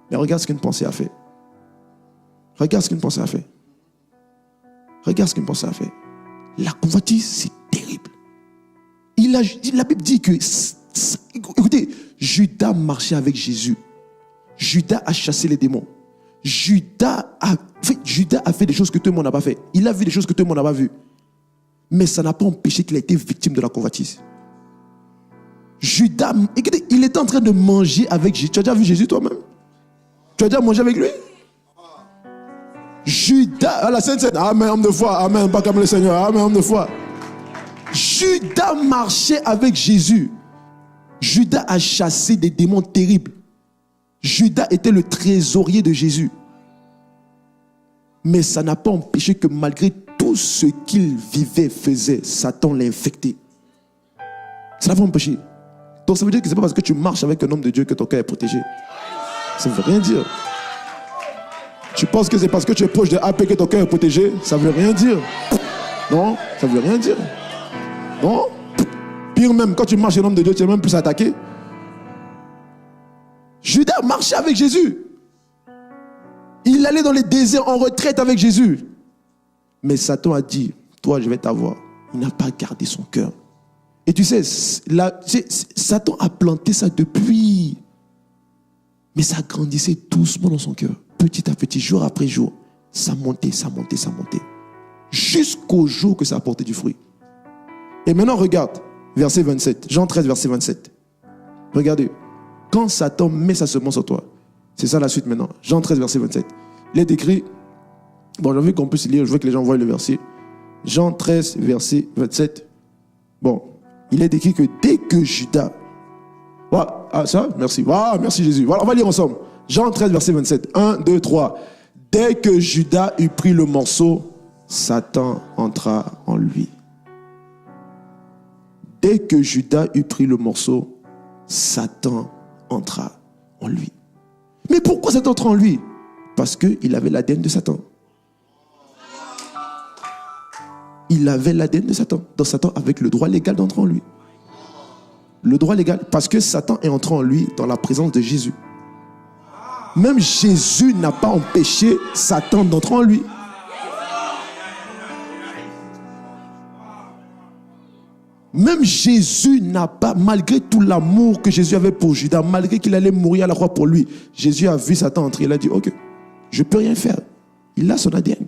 Mais regarde ce qu'une pensée a fait. Regarde ce qu'une pensée a fait. Regarde ce qu'une pensée a fait. La convoitise, c'est terrible. La Bible dit que, écoutez, Judas marchait avec Jésus. Judas a chassé les démons. Judas a fait des choses que tout le monde n'a pas fait. Il a vu des choses que tout le monde n'a pas vues. Mais ça n'a pas empêché qu'il ait été victime de la convoitise. Judas, écoutez, il était en train de manger avec Jésus. Tu as déjà vu Jésus toi-même? Tu as déjà mangé avec lui? Judas, à la Sainte Seine, amen, homme de foi, amen, pas comme le Seigneur, amen, homme de foi. Judas marchait avec Jésus. Judas a chassé des démons terribles. Judas était le trésorier de Jésus. Mais ça n'a pas empêché que malgré tout ce qu'il vivait, faisait, Satan l'a infecté. Ça n'a pas empêché. Donc ça veut dire que ce n'est pas parce que tu marches avec un homme de Dieu que ton cœur est protégé. Ça ne veut rien dire. Tu penses que c'est parce que tu es proche de AP que ton cœur est protégé? Ça ne veut rien dire. Non, ça ne veut rien dire. Non. Pire même, quand tu marches avec un homme de Dieu, tu es même plus attaqué. Judas marchait avec Jésus. Il allait dans les déserts en retraite avec Jésus. Mais Satan a dit, toi je vais t'avoir. Il n'a pas gardé son cœur. Et tu sais, Satan a planté ça depuis. Mais ça grandissait doucement dans son cœur. Petit à petit, jour après jour. Ça montait, ça montait, ça montait. Jusqu'au jour que ça a porté du fruit. Et maintenant regarde, verset 27. Jean 13, verset 27. Regardez. Quand Satan met sa semence en toi, c'est ça la suite maintenant. Jean 13, verset 27. Il est écrit, bon, j'ai envie qu'on puisse lire, je veux que les gens voient le verset. Jean 13, verset 27. Bon, il est écrit que dès que Judas... Voilà, ah, ça, merci. Voilà, merci Jésus. Voilà, on va lire ensemble. Jean 13, verset 27. 1, 2, 3. Dès que Judas eut pris le morceau, Satan entra en lui. Dès que Judas eut pris le morceau, Satan entra en lui. Mais pourquoi Satan entra en lui? Parce qu'il avait l'ADN de Satan. Il avait l'ADN de Satan. Donc Satan avait le droit légal d'entrer en lui. Le droit légal, parce que Satan est entré en lui dans la présence de Jésus. Même Jésus n'a pas empêché Satan d'entrer en lui. Même Jésus n'a pas, malgré tout l'amour que Jésus avait pour Judas, malgré qu'il allait mourir à la croix pour lui, Jésus a vu Satan entrer. Il a dit, ok, je ne peux rien faire. Il a son ADN.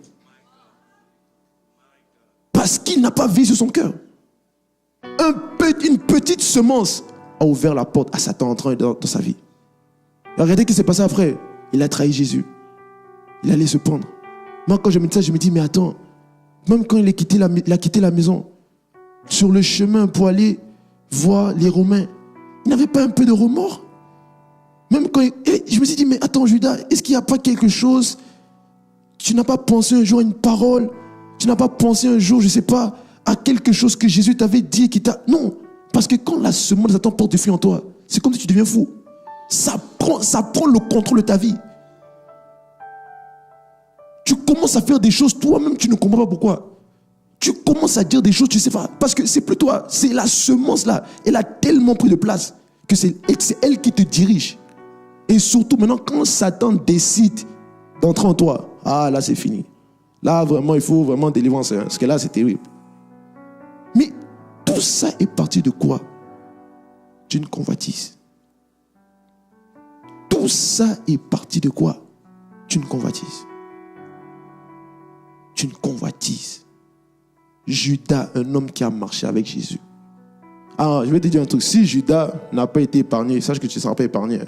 Parce qu'il n'a pas vu sur son cœur. Une petite semence a ouvert la porte à Satan entrant dans sa vie. Regardez ce qui s'est passé après. Il a trahi Jésus. Il allait se pendre. Moi, quand je me dis ça, je me dis, mais attends, même quand il a quitté la maison, sur le chemin pour aller voir les Romains, il n'avait pas un peu de remords? Même quand je me suis dit, mais attends Judas, est-ce qu'il n'y a pas quelque chose? Tu n'as pas pensé un jour à une parole? Tu n'as pas pensé un jour, je ne sais pas, à quelque chose que Jésus t'avait dit qui t'a... Non, parce que quand la semence de Satan porte du fruit en toi, c'est comme si tu deviens fou. Ça prend le contrôle de ta vie. Tu commences à faire des choses, toi-même tu ne comprends pas pourquoi. Tu commences à dire des choses, tu sais pas, parce que c'est plus toi, c'est la semence là. Elle a tellement pris de place que c'est elle qui te dirige. Et surtout maintenant, quand Satan décide d'entrer en toi, ah là c'est fini. Là vraiment, il faut vraiment délivrance, parce que là c'est terrible. Mais tout ça est parti de quoi? D'une convoitise. Tout ça est parti de quoi? D'une convoitise. D'une convoitise. Judas, un homme qui a marché avec Jésus. Ah, je vais te dire un truc. Si Judas n'a pas été épargné, sache que tu ne seras pas épargné.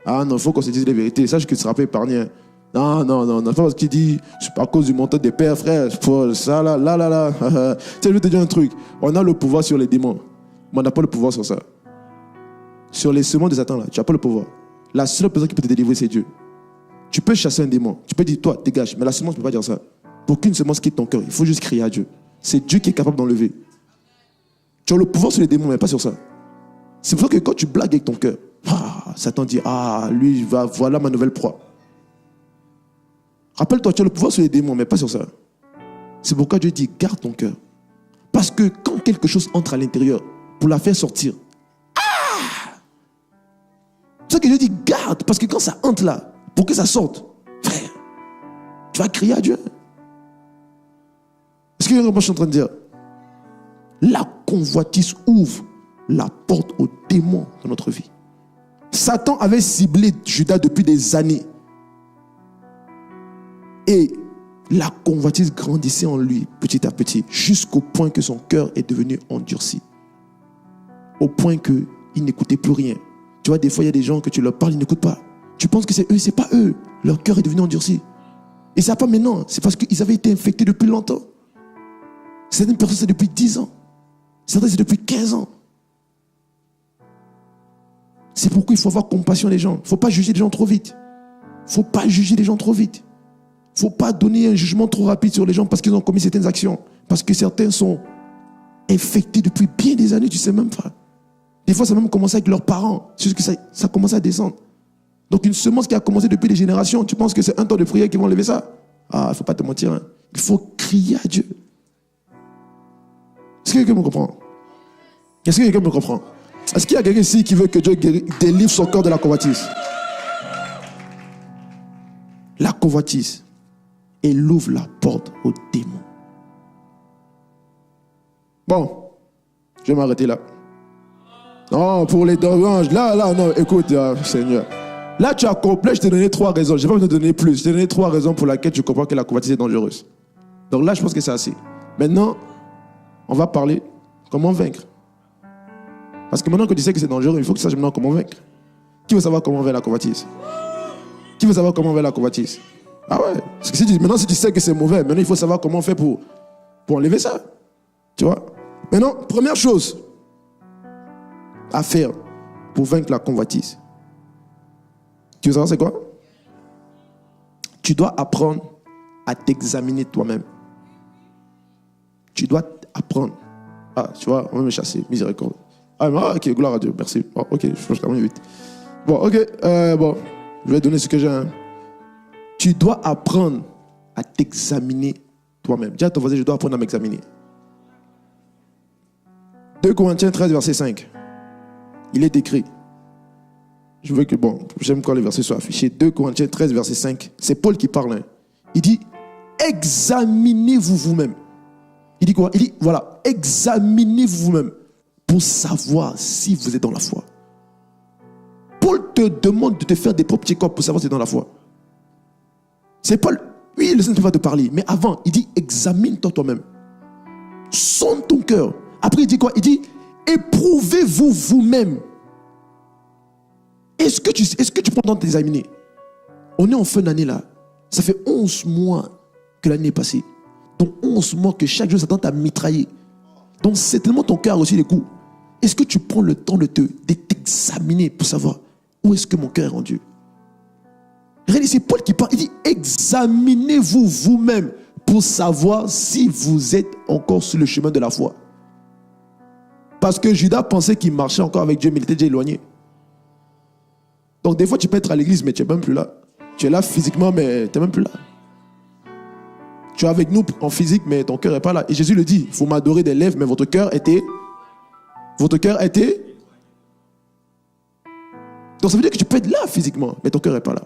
Ah non, il faut qu'on se dise la vérité. Sache que tu ne seras pas épargné. Non. C'est pas parce qu'il dit, c'est à cause du montant des pères, frère. Ça, là. Tu sais, je vais te dire un truc. On a le pouvoir sur les démons, mais on n'a pas le pouvoir sur ça. Sur les semences de Satan, là, tu n'as pas le pouvoir. La seule personne qui peut te délivrer, c'est Dieu. Tu peux chasser un démon. Tu peux dire, toi, dégage. Mais la semence ne peut pas dire ça. Pour qu'une semence quitte ton cœur, il faut juste crier à Dieu. C'est Dieu qui est capable d'enlever. Tu as le pouvoir sur les démons, mais pas sur ça. C'est pour ça que quand tu blagues avec ton cœur, Satan dit, lui, voilà ma nouvelle proie. Rappelle-toi, tu as le pouvoir sur les démons, mais pas sur ça. C'est pourquoi Dieu dit, garde ton cœur. Parce que quand quelque chose entre à l'intérieur, pour la faire sortir, c'est pour ça que Dieu dit, garde. Parce que quand ça entre là, pour que ça sorte, frère, tu vas crier à Dieu. Est-ce que je suis en train de dire? La convoitise ouvre la porte aux démons dans notre vie. Satan avait ciblé Judas depuis des années. Et la convoitise grandissait en lui petit à petit, jusqu'au point que son cœur est devenu endurci. Au point qu'il n'écoutait plus rien. Tu vois, des fois, il y a des gens que tu leur parles, ils n'écoutent pas. Tu penses que c'est eux, c'est pas eux. Leur cœur est devenu endurci. Et ça n'est pas maintenant, c'est parce qu'ils avaient été infectés depuis longtemps. Certaines personnes, c'est depuis 10 ans. Certains, c'est depuis 15 ans. C'est pourquoi il faut avoir compassion des gens. Il ne faut pas juger les gens trop vite. Il ne faut pas juger les gens trop vite. Il ne faut pas donner un jugement trop rapide sur les gens parce qu'ils ont commis certaines actions. Parce que certains sont infectés depuis bien des années, tu sais même pas. Des fois, ça a même commencé avec leurs parents. C'est juste que ça commence à descendre. Donc une semence qui a commencé depuis des générations, tu penses que c'est un temps de prière qui vont lever ça? Ah, il ne faut pas te mentir. Hein. Il faut crier à Dieu. Est-ce que quelqu'un me comprend? Est-ce que quelqu'un me comprend? Est-ce qu'il y a quelqu'un ici qui veut que Dieu délivre son cœur de la convoitise? La convoitise, elle ouvre la porte aux démons. Bon, je vais m'arrêter là. Non, pour les anges, là, non, écoute, Seigneur. Là, tu as complet, je t'ai donné 3 raisons. Je n'ai pas besoin de te donner plus. Je t'ai donné 3 raisons pour lesquelles tu comprends que la convoitise est dangereuse. Donc là, je pense que c'est assez. Maintenant, on va parler comment vaincre. Parce que maintenant que tu sais que c'est dangereux, il faut que tu saches maintenant comment vaincre. Qui veut savoir comment vaincre la convoitise? Qui veut savoir comment vaincre la convoitise? Ah ouais. Parce que maintenant, si tu sais que c'est mauvais, maintenant, il faut savoir comment on fait pour enlever ça. Tu vois? Maintenant, première chose à faire pour vaincre la convoitise. Tu veux savoir c'est quoi? Tu dois apprendre à t'examiner toi-même. Tu dois apprendre. Ah, tu vois, on va me chasser. Miséricorde. Ah, ok, gloire à Dieu, merci. Oh, ok, je pense que je vite. Bon, ok, bon, je vais donner ce que j'ai. Hein. Tu dois apprendre à t'examiner toi-même. Dis à ton voisin, je dois apprendre à m'examiner. 2 Corinthiens 13, verset 5. Il est écrit. Je veux que, bon, j'aime quand les versets soient affichés. 2 Corinthiens 13, verset 5. C'est Paul qui parle. Hein. Il dit, examinez-vous vous-même. Il dit quoi? Il dit, voilà, examinez-vous vous-même pour savoir si vous êtes dans la foi. Paul te demande de te faire des propres check-ups pour savoir si tu es dans la foi. C'est Paul, oui, le Seigneur va te parler, mais avant, il dit, examine-toi toi-même. Sonde ton cœur. Après, il dit quoi? Il dit, éprouvez-vous vous-même. Est-ce que tu prends le temps de t'examiner? On est en fin d'année là. Ça fait 11 mois que l'année est passée. Donc 11 mois que chaque jour ça tente à mitrailler. Donc c'est tellement ton cœur a reçu les coups. Est-ce que tu prends le temps de t'examiner pour savoir où est-ce que mon cœur est rendu? Regardez, c'est Paul qui parle. Il dit, examinez-vous vous-même pour savoir si vous êtes encore sur le chemin de la foi. Parce que Judas pensait qu'il marchait encore avec Dieu, mais il était déjà éloigné. Donc des fois, tu peux être à l'église, mais tu n'es même plus là. Tu es là physiquement, mais tu n'es même plus là. Tu es avec nous en physique, mais ton cœur n'est pas là. Et Jésus le dit, il faut m'adorer des lèvres, mais votre cœur était... Donc ça veut dire que tu peux être là physiquement, mais ton cœur n'est pas là.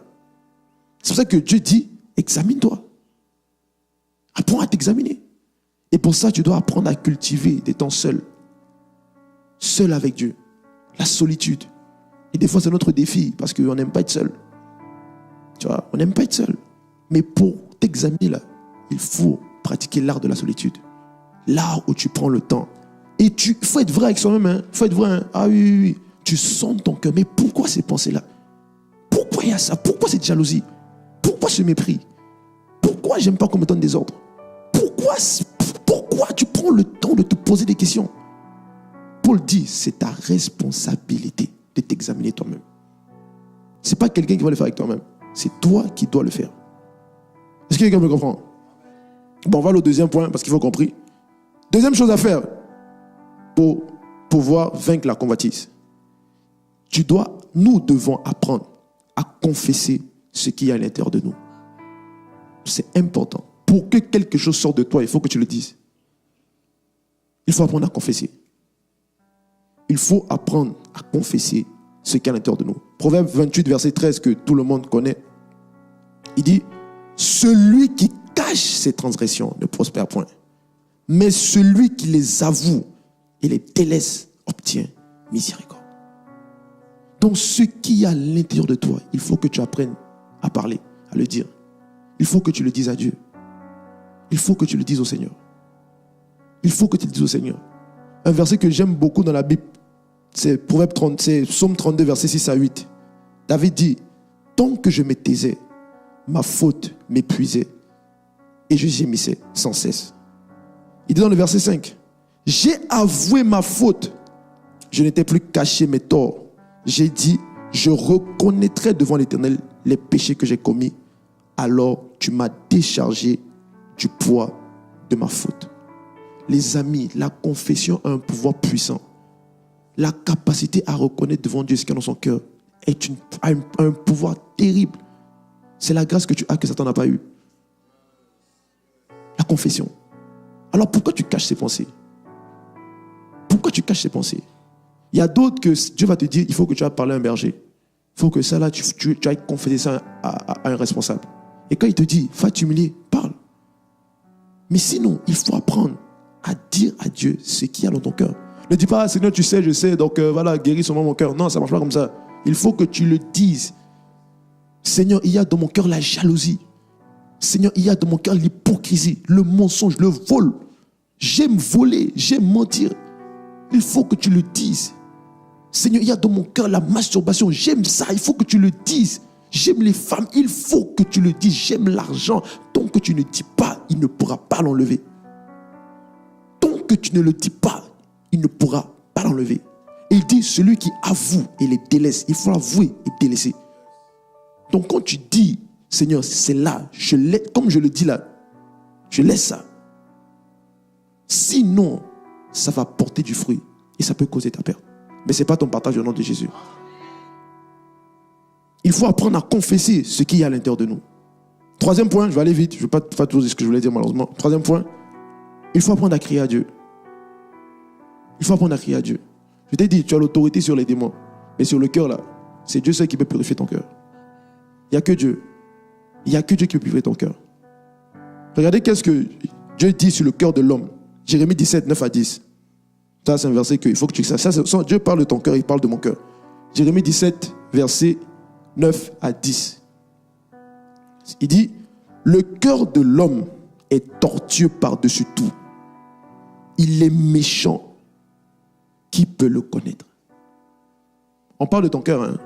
C'est pour ça que Dieu dit, examine-toi. Apprends à t'examiner. Et pour ça, tu dois apprendre à cultiver des temps seuls. Seul avec Dieu. La solitude. Et des fois, c'est notre défi, parce qu'on n'aime pas être seul. Tu vois, on n'aime pas être seul. Mais pour t'examiner là, il faut pratiquer l'art de la solitude. Là où tu prends le temps. Et il faut être vrai avec soi-même. Hein. Il faut être vrai. Hein. Ah oui. Tu sens ton cœur. Mais pourquoi ces pensées-là? Pourquoi il y a ça? Pourquoi cette jalousie? Pourquoi ce mépris? Pourquoi j'aime pas qu'on me donne des ordres? Pourquoi tu prends le temps de te poser des questions? Paul dit, c'est ta responsabilité de t'examiner toi-même. Ce n'est pas quelqu'un qui va le faire avec toi-même. C'est toi qui dois le faire. Est-ce que quelqu'un me comprend? Bon, on va au deuxième point parce qu'il faut compris. Deuxième chose à faire pour pouvoir vaincre la convoitise. Nous devons apprendre à confesser ce qu'il y a à l'intérieur de nous. C'est important. Pour que quelque chose sorte de toi, il faut que tu le dises. Il faut apprendre à confesser. Il faut apprendre à confesser ce qu'il y a à l'intérieur de nous. Proverbe 28, verset 13, que tout le monde connaît. Il dit, celui qui cache ses transgressions ne prospère point. Mais celui qui les avoue et les délaisse obtient miséricorde. Donc ce qu'il y a à l'intérieur de toi, il faut que tu apprennes à parler, à le dire. Il faut que tu le dises à Dieu. Il faut que tu le dises au Seigneur. Il faut que tu le dises au Seigneur. Un verset que j'aime beaucoup dans la Bible, c'est Psaume 32, verset 6 à 8. David dit, tant que je me taisais, ma faute m'épuisait et je gémissais sans cesse. Il dit dans le verset 5, J'ai avoué ma faute. Je n'étais plus caché mes torts. J'ai dit, je reconnaîtrai devant l'Éternel les péchés que j'ai commis. Alors tu m'as déchargé du poids de ma faute. Les amis, la confession a un pouvoir puissant. La capacité à reconnaître devant Dieu ce qu'il y a dans son cœur a un pouvoir terrible. C'est la grâce que tu as que Satan n'a pas eu. La confession. Alors pourquoi tu caches ces pensées? Pourquoi tu caches ces pensées? Il y a d'autres que Dieu va te dire, il faut que tu ailles parler à un berger. Il faut que ça là, tu ailles confesser ça à un responsable. Et quand il te dit, va t'humilier, parle. Mais sinon, il faut apprendre à dire à Dieu ce qu'il y a dans ton cœur. Ne dis pas, Seigneur, tu sais, je sais, donc voilà, guéris seulement mon cœur. Non, ça ne marche pas comme ça. Il faut que tu le dises. Seigneur, il y a dans mon cœur la jalousie. Seigneur, il y a dans mon cœur l'hypocrisie, le mensonge, le vol. J'aime voler, j'aime mentir. Il faut que tu le dises. Seigneur, il y a dans mon cœur la masturbation. J'aime ça, il faut que tu le dises. J'aime les femmes, il faut que tu le dises. J'aime l'argent. Tant que tu ne dis pas, il ne pourra pas l'enlever. Tant que tu ne le dis pas, il ne pourra pas l'enlever. Et il dit, celui qui avoue et les délaisse, il faut avouer et délaisser. Donc quand tu dis, Seigneur, c'est là, je laisse, comme je le dis là, je laisse ça. Sinon, ça va porter du fruit et ça peut causer ta perte. Mais ce n'est pas ton partage au nom de Jésus. Il faut apprendre à confesser ce qu'il y a à l'intérieur de nous. Troisième point, je vais aller vite, je ne vais pas faire tout ce que je voulais dire malheureusement. Troisième point, il faut apprendre à crier à Dieu. Il faut apprendre à crier à Dieu. Je t'ai dit, tu as l'autorité sur les démons. Mais sur le cœur là, c'est Dieu seul qui peut purifier ton cœur. Il n'y a que Dieu. Il n'y a que Dieu qui peut purifier ton cœur. Regardez qu'est-ce que Dieu dit sur le cœur de l'homme. Jérémie 17, 9 à 10. Ça, c'est un verset qu'il faut que tu saches. Dieu parle de ton cœur, il parle de mon cœur. Jérémie 17, verset 9 à 10. Il dit, le cœur de l'homme est tortueux par-dessus tout. Il est méchant. Qui peut le connaître? On parle de ton cœur. Hein?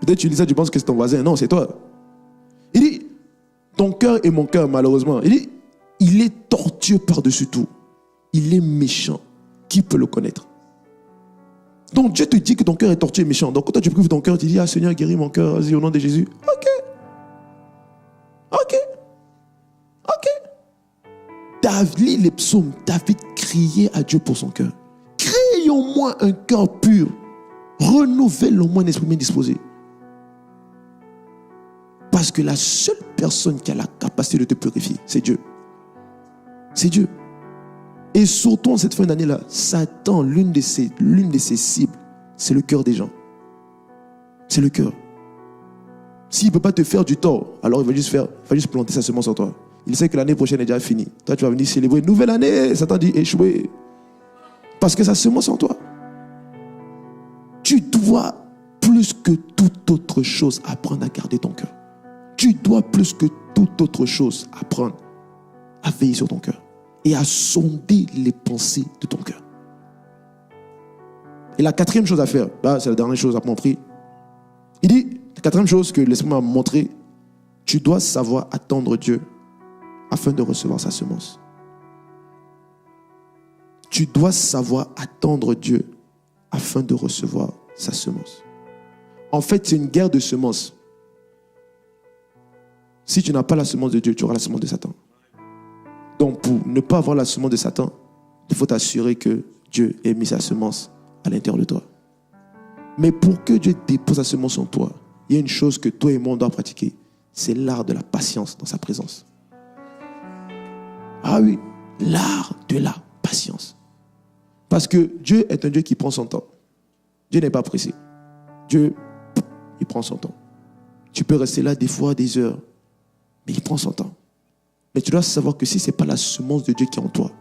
Peut-être tu dis ça, tu penses que c'est ton voisin. Non, c'est toi. Il dit, ton cœur et mon cœur, malheureusement. Il dit, il est tortueux par-dessus tout. Il est méchant. Qui peut le connaître? Donc Dieu te dit que ton cœur est tortueux et méchant. Donc quand toi tu prives ton cœur, tu dis, ah Seigneur, guéris mon cœur, vas-y au nom de Jésus. Ok. David, lis les psaumes. David criait à Dieu pour son cœur. Créons-moi un cœur pur. Renouvelle-moi un esprit bien disposé. Parce que la seule personne qui a la capacité de te purifier, c'est Dieu. C'est Dieu. Et surtout en cette fin d'année-là, Satan, l'une de ses cibles, c'est le cœur des gens. C'est le cœur. S'il ne peut pas te faire du tort, alors il va juste planter sa semence en toi. Il sait que l'année prochaine est déjà finie. Toi, tu vas venir célébrer une nouvelle année. Satan dit échouer. Parce que sa semence en toi. Tu dois plus que toute autre chose apprendre à garder ton cœur. Tu dois plus que toute autre chose apprendre à veiller sur ton cœur et à sonder les pensées de ton cœur. Et la quatrième chose à faire, là c'est la dernière chose après on prie. Il dit, la quatrième chose que l'Esprit m'a montré, tu dois savoir attendre Dieu afin de recevoir sa semence. Tu dois savoir attendre Dieu afin de recevoir sa semence. En fait, c'est une guerre de semences. Si tu n'as pas la semence de Dieu, tu auras la semence de Satan. Donc, pour ne pas avoir la semence de Satan, il faut t'assurer que Dieu ait mis sa semence à l'intérieur de toi. Mais pour que Dieu dépose sa semence en toi, il y a une chose que toi et moi on doit pratiquer. C'est l'art de la patience dans sa présence. Ah oui, l'art de la patience. Parce que Dieu est un Dieu qui prend son temps. Dieu n'est pas pressé. Dieu, il prend son temps. Tu peux rester là des fois, des heures, mais il prend son temps. Mais tu dois savoir que si ce n'est pas la semence de Dieu qui est en toi,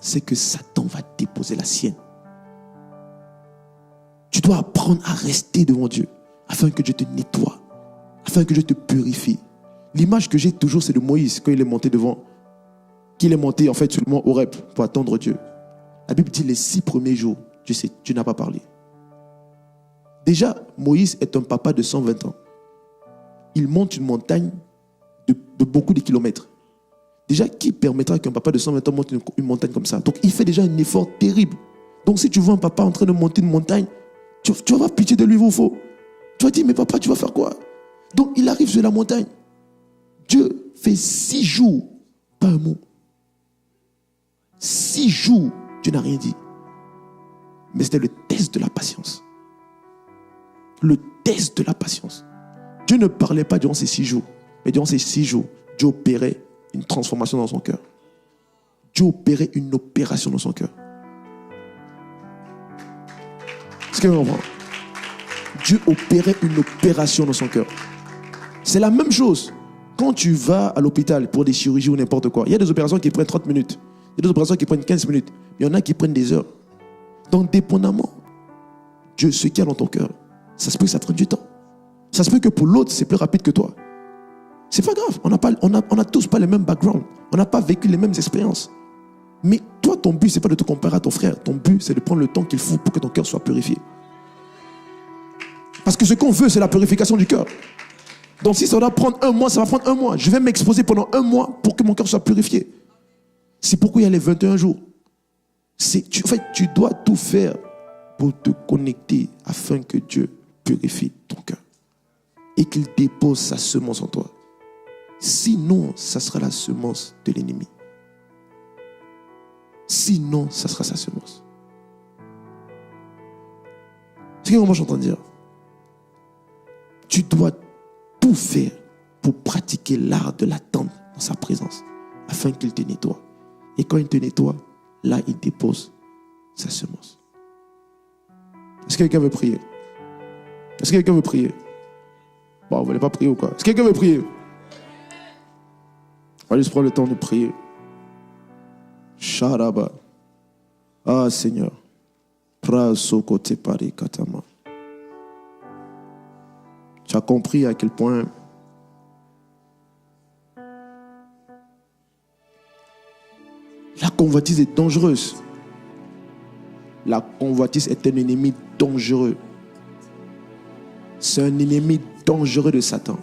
c'est que Satan va déposer la sienne. Tu dois apprendre à rester devant Dieu afin que Dieu te nettoie, afin que Dieu te purifie. L'image que j'ai toujours, c'est de Moïse quand il est monté devant, qu'il est monté en fait sur le mont Horeb pour attendre Dieu. La Bible dit les 6 premiers jours, Dieu n'a pas parlé. Déjà, Moïse est un papa de 120 ans. Il monte une montagne de beaucoup de kilomètres. Déjà, qui permettra qu'un papa de 120 ans monte une montagne comme ça? Donc, il fait déjà un effort terrible. Donc, si tu vois un papa en train de monter une montagne, tu vas avoir pitié de lui, il faut. Tu vas dire, mais papa, tu vas faire quoi? Donc, il arrive sur la montagne. Dieu fait 6 jours, pas un mot. 6 jours, Dieu n'a rien dit. Mais c'était le test de la patience. Le test de la patience. Dieu ne parlait pas durant ces 6 jours. Mais durant ces 6 jours, Dieu opérait une transformation dans son cœur. Dieu opérait une opération dans son cœur. Est-ce que vous comprenez? Dieu opérait une opération dans son cœur. C'est la même chose. Quand tu vas à l'hôpital pour des chirurgies ou n'importe quoi, il y a des opérations qui prennent 30 minutes. Il y a des opérations qui prennent 15 minutes. Il y en a qui prennent des heures. Donc, dépendamment, Dieu, ce qu'il y a dans ton cœur, ça se peut que ça prenne du temps. Ça se peut que pour l'autre, c'est plus rapide que toi. C'est pas grave. On n'a tous pas les mêmes backgrounds. On n'a pas vécu les mêmes expériences. Mais toi, ton but, c'est pas de te comparer à ton frère. Ton but, c'est de prendre le temps qu'il faut pour que ton cœur soit purifié. Parce que ce qu'on veut, c'est la purification du cœur. Donc si ça doit prendre 1 mois, ça va prendre 1 mois. Je vais m'exposer pendant 1 mois pour que mon cœur soit purifié. C'est pourquoi il y a les 21 jours. Tu dois tout faire pour te connecter afin que Dieu purifie ton cœur. Et qu'il dépose sa semence en toi. Sinon, ça sera la semence de l'ennemi. Sinon, ça sera sa semence. C'est ce que moi j'entends dire. Tu dois tout faire pour pratiquer l'art de l'attendre dans sa présence, afin qu'il te nettoie. Et quand il te nettoie, là, il dépose sa semence. Est-ce que quelqu'un veut prier? Est-ce que quelqu'un veut prier? Bon, vous ne voulez pas prier ou quoi? Est-ce que quelqu'un veut prier? On va juste prendre le temps de prier. Sharaba. Ah, Seigneur. Prasokote pari katama. Tu as compris à quel point la convoitise est dangereuse. La convoitise est un ennemi dangereux. C'est un ennemi dangereux de Satan.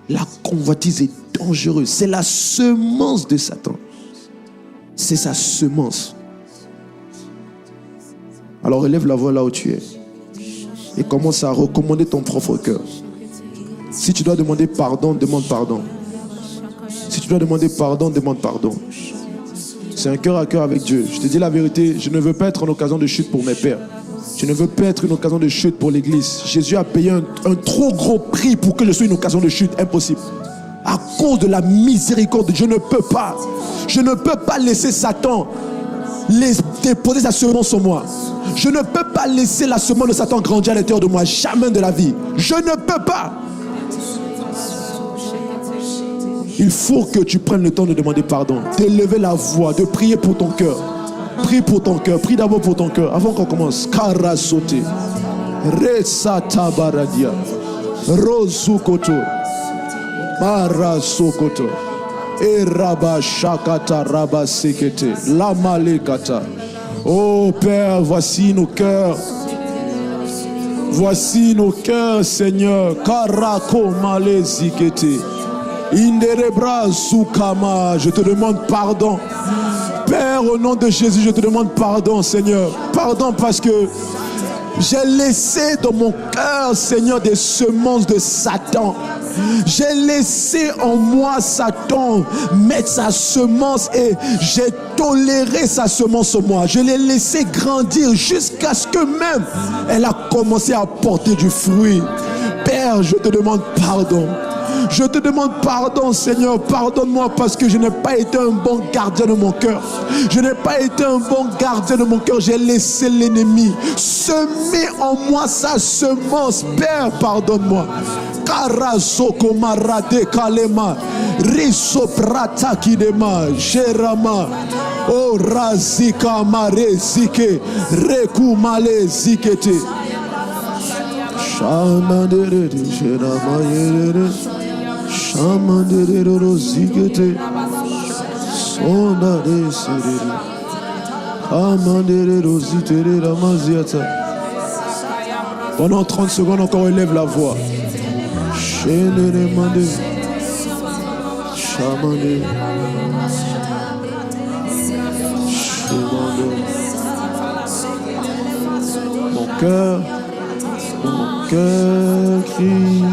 La convoitise est dangereuse. C'est la semence de Satan. C'est sa semence. Alors élève la voix là où tu es. Et commence à recommander ton propre cœur. Si tu dois demander pardon, demande pardon. Si tu dois demander pardon, demande pardon. C'est un cœur à cœur avec Dieu. Je te dis la vérité, je ne veux pas être une occasion de chute pour mes pères. Je ne veux pas être une occasion de chute pour l'église. Jésus a payé un trop gros prix pour que je sois une occasion de chute. Impossible. À cause de la miséricorde, je ne peux pas. Je ne peux pas laisser Satan déposer sa semence en moi. Je ne peux pas laisser la semence de Satan grandir à l'intérieur de moi. Jamais de la vie. Je ne peux pas. Il faut que tu prennes le temps de demander pardon, d'élever la voix, de prier pour ton cœur. Prie pour ton cœur. Prie d'abord pour ton cœur. Avant qu'on commence. Karasote. Resata baradia. Rosukoto. Marasokoto. Eraba shakata raba sekete. La malekata. Oh Père, voici nos cœurs. Voici nos cœurs, Seigneur. Karako male zikete. Inderebra sukama. Je te demande pardon. Père, au nom de Jésus, je te demande pardon, Seigneur. Pardon parce que j'ai laissé dans mon cœur, Seigneur, des semences de Satan. J'ai laissé en moi Satan mettre sa semence et j'ai toléré sa semence en moi. Je l'ai laissé grandir jusqu'à ce que même elle a commencé à porter du fruit. Père, je te demande pardon. Je te demande pardon, Seigneur. Pardonne-moi parce que je n'ai pas été un bon gardien de mon cœur. Je n'ai pas été un bon gardien de mon cœur. J'ai laissé l'ennemi semer en moi sa semence. Père, pardonne-moi. Karasoko marade kalema. Riso prata kidema. Jerama. O razika mare zike. Reku male zikete. Shamadere jerama yere. Shamadere rozikete. Sonare serere. Amandere rozitere ramaziata. Pendant 30 secondes encore, élève la voix. Shenere mande. Shamane. Mon cœur crie.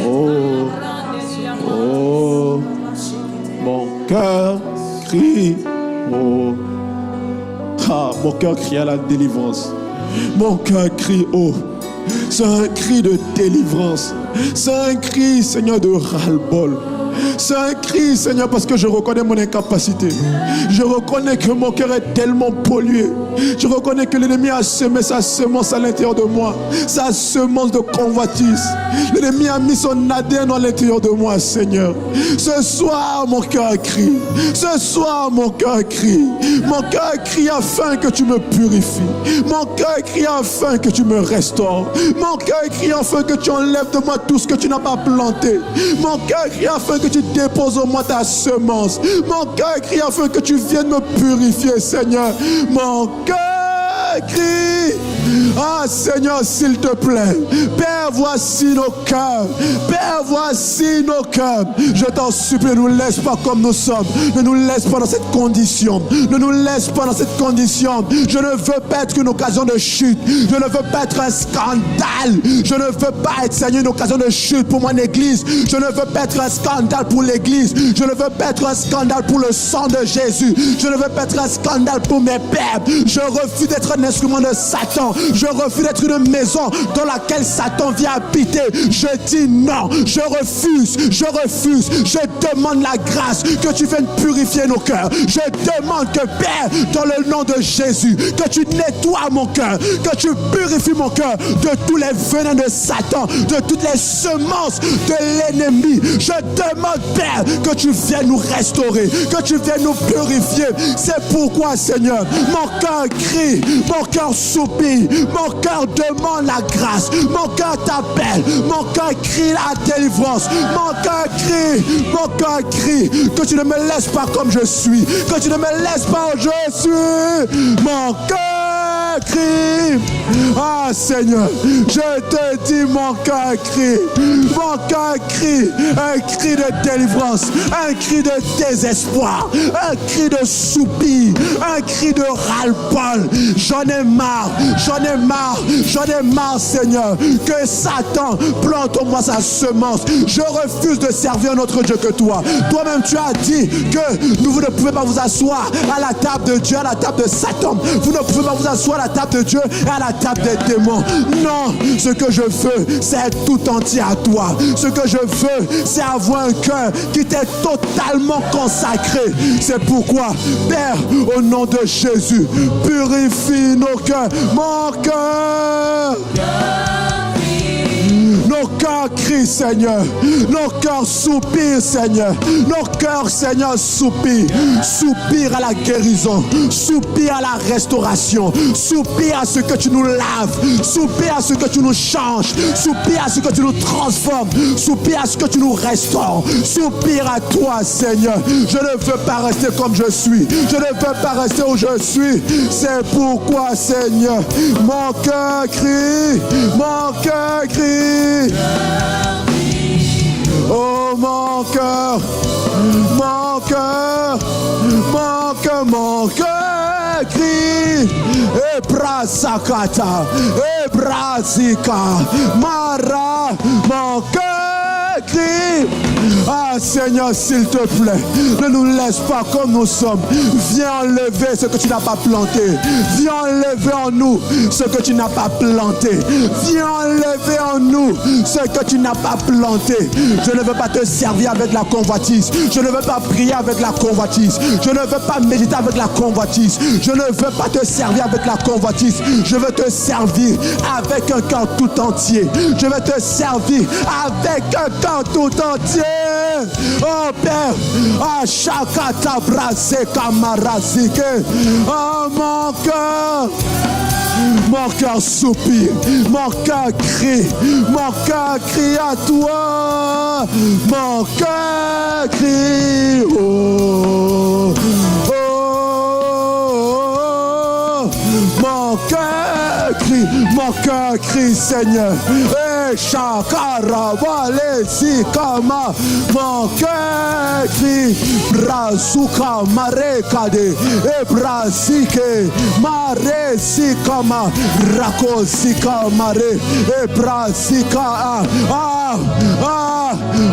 Oh, oh, mon cœur crie. Oh, ah, mon cœur crie à la délivrance. Mon cœur crie. Oh, c'est un cri de délivrance. C'est un cri, Seigneur, de ras-le-bol. C'est un cri, Seigneur, parce que je reconnais mon incapacité. Je reconnais que mon cœur est tellement pollué. Je reconnais que l'ennemi a semé sa semence à l'intérieur de moi. Sa semence de convoitise. L'ennemi a mis son ADN à l'intérieur de moi, Seigneur. Ce soir, mon cœur crie. Ce soir, mon cœur crie. Mon cœur crie afin que tu me purifies. Mon cœur crie afin que tu me restaures. Mon cœur crie afin que tu enlèves de moi tout ce que tu n'as pas planté. Mon cœur crie afin que tu déposes en moi ta semence. Mon cœur crie afin que tu viennes me purifier, Seigneur. Mon cœur crie. Ah, Seigneur, s'il te plaît. Père, voici nos cœurs. Père, voici nos cœurs. Je t'en supplie, ne nous laisse pas comme nous sommes. Ne nous laisse pas dans cette condition. Ne nous laisse pas dans cette condition. Je ne veux pas être une occasion de chute. Je ne veux pas être un scandale. Je ne veux pas être, Seigneur, une occasion de chute pour mon église. Je ne veux pas être un scandale pour l'église. Je ne veux pas être un scandale pour le sang de Jésus. Je ne veux pas être un scandale pour mes pères. Je refuse d'être un instrument de Satan. Je refuse d'être une maison dans laquelle Satan vient habiter. Je dis non, je refuse, je refuse. Je demande la grâce que tu viennes purifier nos cœurs. Je demande que, Père, dans le nom de Jésus, que tu nettoies mon cœur, que tu purifies mon cœur de tous les venins de Satan, de toutes les semences de l'ennemi. Je demande, Père, que tu viennes nous restaurer, que tu viennes nous purifier. C'est pourquoi, Seigneur, mon cœur crie, mon cœur soupire, mon cœur demande la grâce, mon cœur t'appelle, mon cœur crie la délivrance, mon cœur crie, que tu ne me laisses pas comme je suis, que tu ne me laisses pas où je suis, mon cœur crie. Ah, Seigneur, je te dis, mon cœur crie, un cri de délivrance, un cri de désespoir, un cri de soupir, un cri de ras-le-bol. J'en ai marre, Seigneur, que Satan plante en moi sa semence. Je refuse de servir un autre Dieu que toi. Toi-même, tu as dit que vous ne pouvez pas vous asseoir à la table de Dieu, à la table de Satan. Vous ne pouvez pas vous asseoir à la table de Dieu et à la table des démons. Non, ce que je veux, c'est être tout entier à toi. Ce que je veux, c'est avoir un cœur qui t'est totalement consacré. C'est pourquoi, Père, au nom de Jésus, purifie nos cœurs. Mon cœur. Nos cœurs crient, Seigneur. Nos cœurs soupirent, Seigneur. Nos cœurs, Seigneur, soupirent. Soupirent à la guérison. Soupirent à la restauration. Soupirent à ce que tu nous laves. Soupirent à ce que tu nous changes. Soupirent à ce que tu nous transformes. Soupirent à ce que tu nous restaures. Soupirent à toi, Seigneur. Je ne veux pas rester comme je suis. Je ne veux pas rester où je suis. C'est pourquoi, Seigneur, mon cœur crie. Mon cœur crie. Oh, mon cœur, mon cœur, mon cœur, mon cœur crie. Ebrasakata, Ebrazika, Mara, mon cœur crie. Ah, Seigneur, s'il te plaît, ne nous laisse pas comme nous sommes. Viens enlever ce que tu n'as pas planté. Viens enlever en nous ce que tu n'as pas planté. Viens enlever en nous ce que tu n'as pas planté. Je ne veux pas te servir avec la convoitise. Je ne veux pas prier avec la convoitise. Je ne veux pas méditer avec la convoitise. Je ne veux pas te servir avec la convoitise. Je veux te servir avec un cœur tout entier. Je veux te servir avec un cœur tout entier. Oh, Père, ah, Shakata Brase Kamarazike. Oh, mon cœur soupire, mon cœur crie à toi. Mon cœur crie, oh, oh, oh. Mon cœur crie, Seigneur. Shakara Valesi Kama Mankekri Brazuka Marekade Ebrasike Maresi Kama Rakosika Mare Ebrasika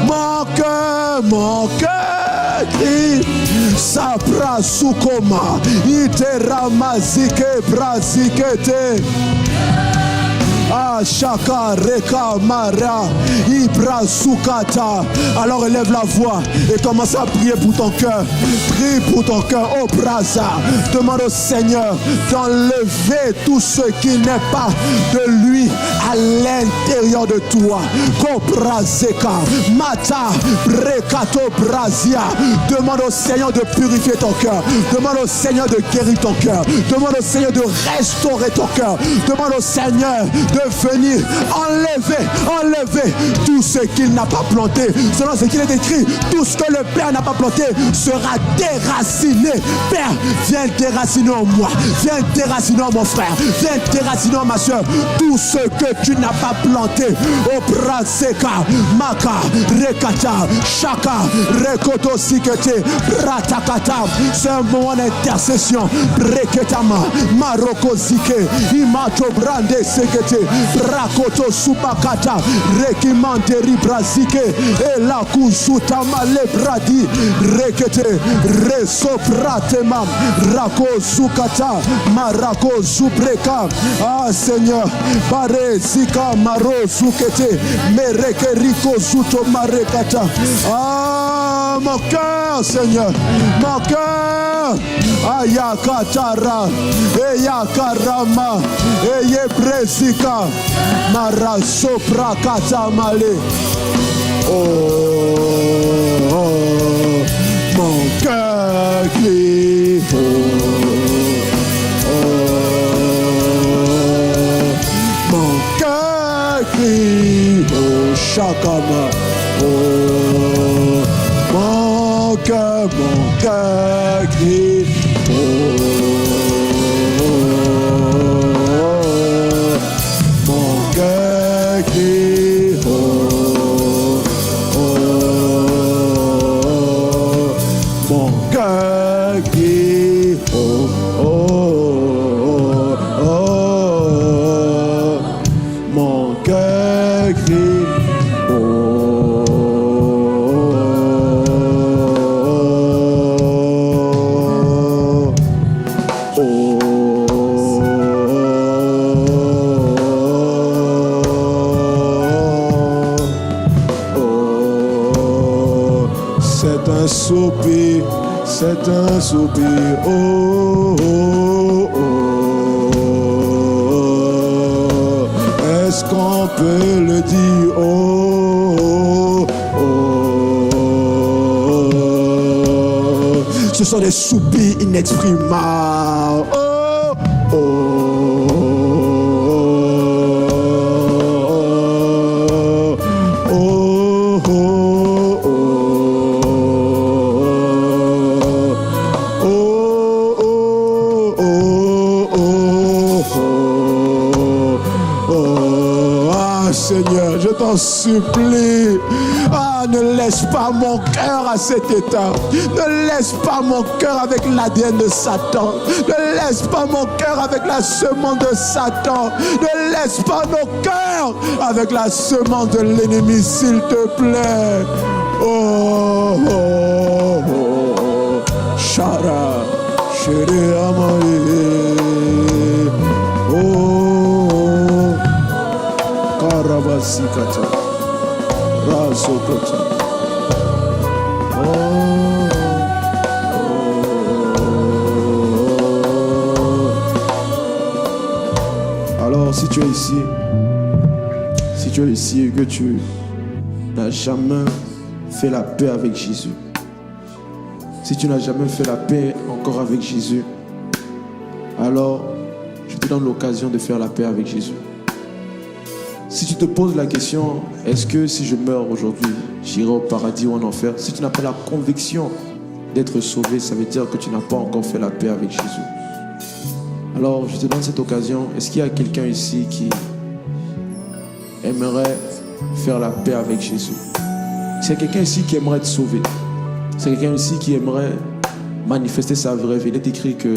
Manke Sapra Sukoma Iteramazike Brasikete Shaka Reka Mara Ibra Sukata. Alors élève la voix et commence à prier pour ton cœur. Prie pour ton cœur. Oh Braza, demande au Seigneur d'enlever tout ce qui n'est pas de lui à l'intérieur de toi. Koprazeka Mata Brekato Brazia. Demande au Seigneur de purifier ton cœur. Demande au Seigneur de guérir ton cœur. Demande au Seigneur de restaurer ton cœur. Demande au Seigneur de venir enlever tout ce qu'il n'a pas planté. Selon ce qu'il est écrit, tout ce que le Père n'a pas planté sera déraciné. Père, viens déraciner en moi. Viens déraciner en mon frère. Viens déraciner en ma soeur. Tout ce que tu n'as pas planté. Au Praseka, Maka, Rekata, Shaka, Rekoto Sikete, Ratakata. C'est un moment d'intercession. Reketama, Maroko Zike, Imato Brande Sekete. Rakoto Supakata Rekimanteri Brazike Ela Kuzutama Lebradi Rekete Resopratema Rako Zukata Marako Zubreka. Seigneur Pare Zika Maro Zukete Mereke Riko Zuto Marekata. Mon cœur Seigneur, mon cœur Ayakatara Eyakarama Eyebresika Mara Sopra Katamale. Mon cœur crie. Mon cœur crie. Chakama. Mon cœur crie. Mon cœur crie. Mon cœur crie. Mon cœur crie. C'est un soupir, oh, oh, oh. Est-ce qu'on peut le dire, oh, oh, oh. Ce sont des soupirs inexprimables, oh, oh, oh, oh, oh. Seigneur, je t'en supplie. Ne laisse pas mon cœur à cet état. Ne laisse pas mon cœur avec l'ADN de Satan. Ne laisse pas mon cœur avec la semence de Satan. Ne laisse pas nos cœurs avec la semence de l'ennemi, s'il te plaît. Oh, oh, oh. Shara, chérie Amaï. Oh, Karavasikata. Razokota. Alors, si tu es ici et que tu n'as jamais fait la paix avec Jésus, si tu n'as jamais fait la paix encore avec Jésus, alors je te donne l'occasion de faire la paix avec Jésus. Si tu te poses la question, est-ce que si je meurs aujourd'hui, j'irai au paradis ou en enfer? Si tu n'as pas la conviction d'être sauvé, ça veut dire que tu n'as pas encore fait la paix avec Jésus. Alors, je te donne cette occasion. Est-ce qu'il y a quelqu'un ici qui aimerait faire la paix avec Jésus? C'est quelqu'un ici qui aimerait être sauvé. C'est quelqu'un ici qui aimerait manifester sa vraie vie. Il est écrit que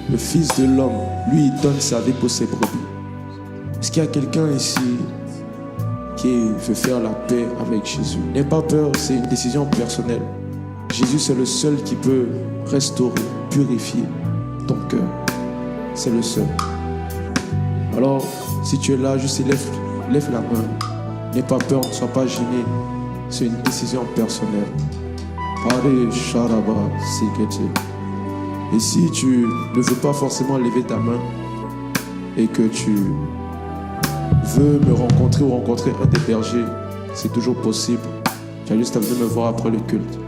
le Fils de l'homme, lui, il donne sa vie pour ses brebis. Est-ce qu'il y a quelqu'un ici qui veut faire la paix avec Jésus? N'aie pas peur, c'est une décision personnelle. Jésus, c'est le seul qui peut restaurer, purifier ton cœur. C'est le seul. Alors, si tu es là, juste lève la main. N'aie pas peur, ne sois pas gêné. C'est une décision personnelle. Et si tu ne veux pas forcément lever ta main et que tu veux me rencontrer ou rencontrer un des bergers, c'est toujours possible. Tu as juste à venir me voir après le culte.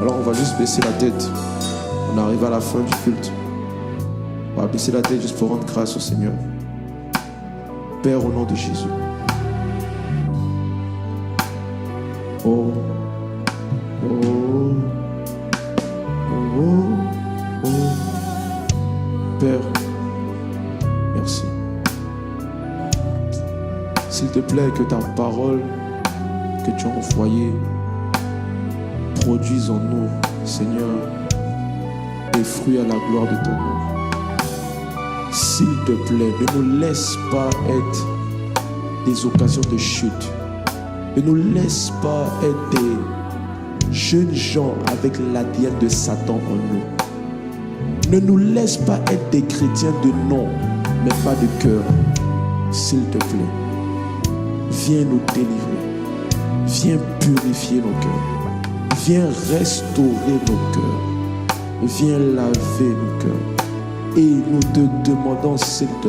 Alors on va juste baisser la tête. On arrive à la fin du culte. On va baisser la tête juste pour rendre grâce au Seigneur. Père, au nom de Jésus. Oh, oh, oh, oh. Père, merci. S'il te plaît, que ta parole que tu as envoyée produise en nous, Seigneur, des fruits à la gloire de ton nom. S'il te plaît, ne nous laisse pas être des occasions de chute. Ne nous laisse pas être des jeunes gens avec l'ADN de Satan en nous. Ne nous laisse pas être des chrétiens de nom, mais pas de cœur. S'il te plaît, viens nous délivrer. Viens purifier nos cœurs. Viens restaurer nos cœurs. Viens laver nos cœurs. Et nous te demandons, s'il te plaît,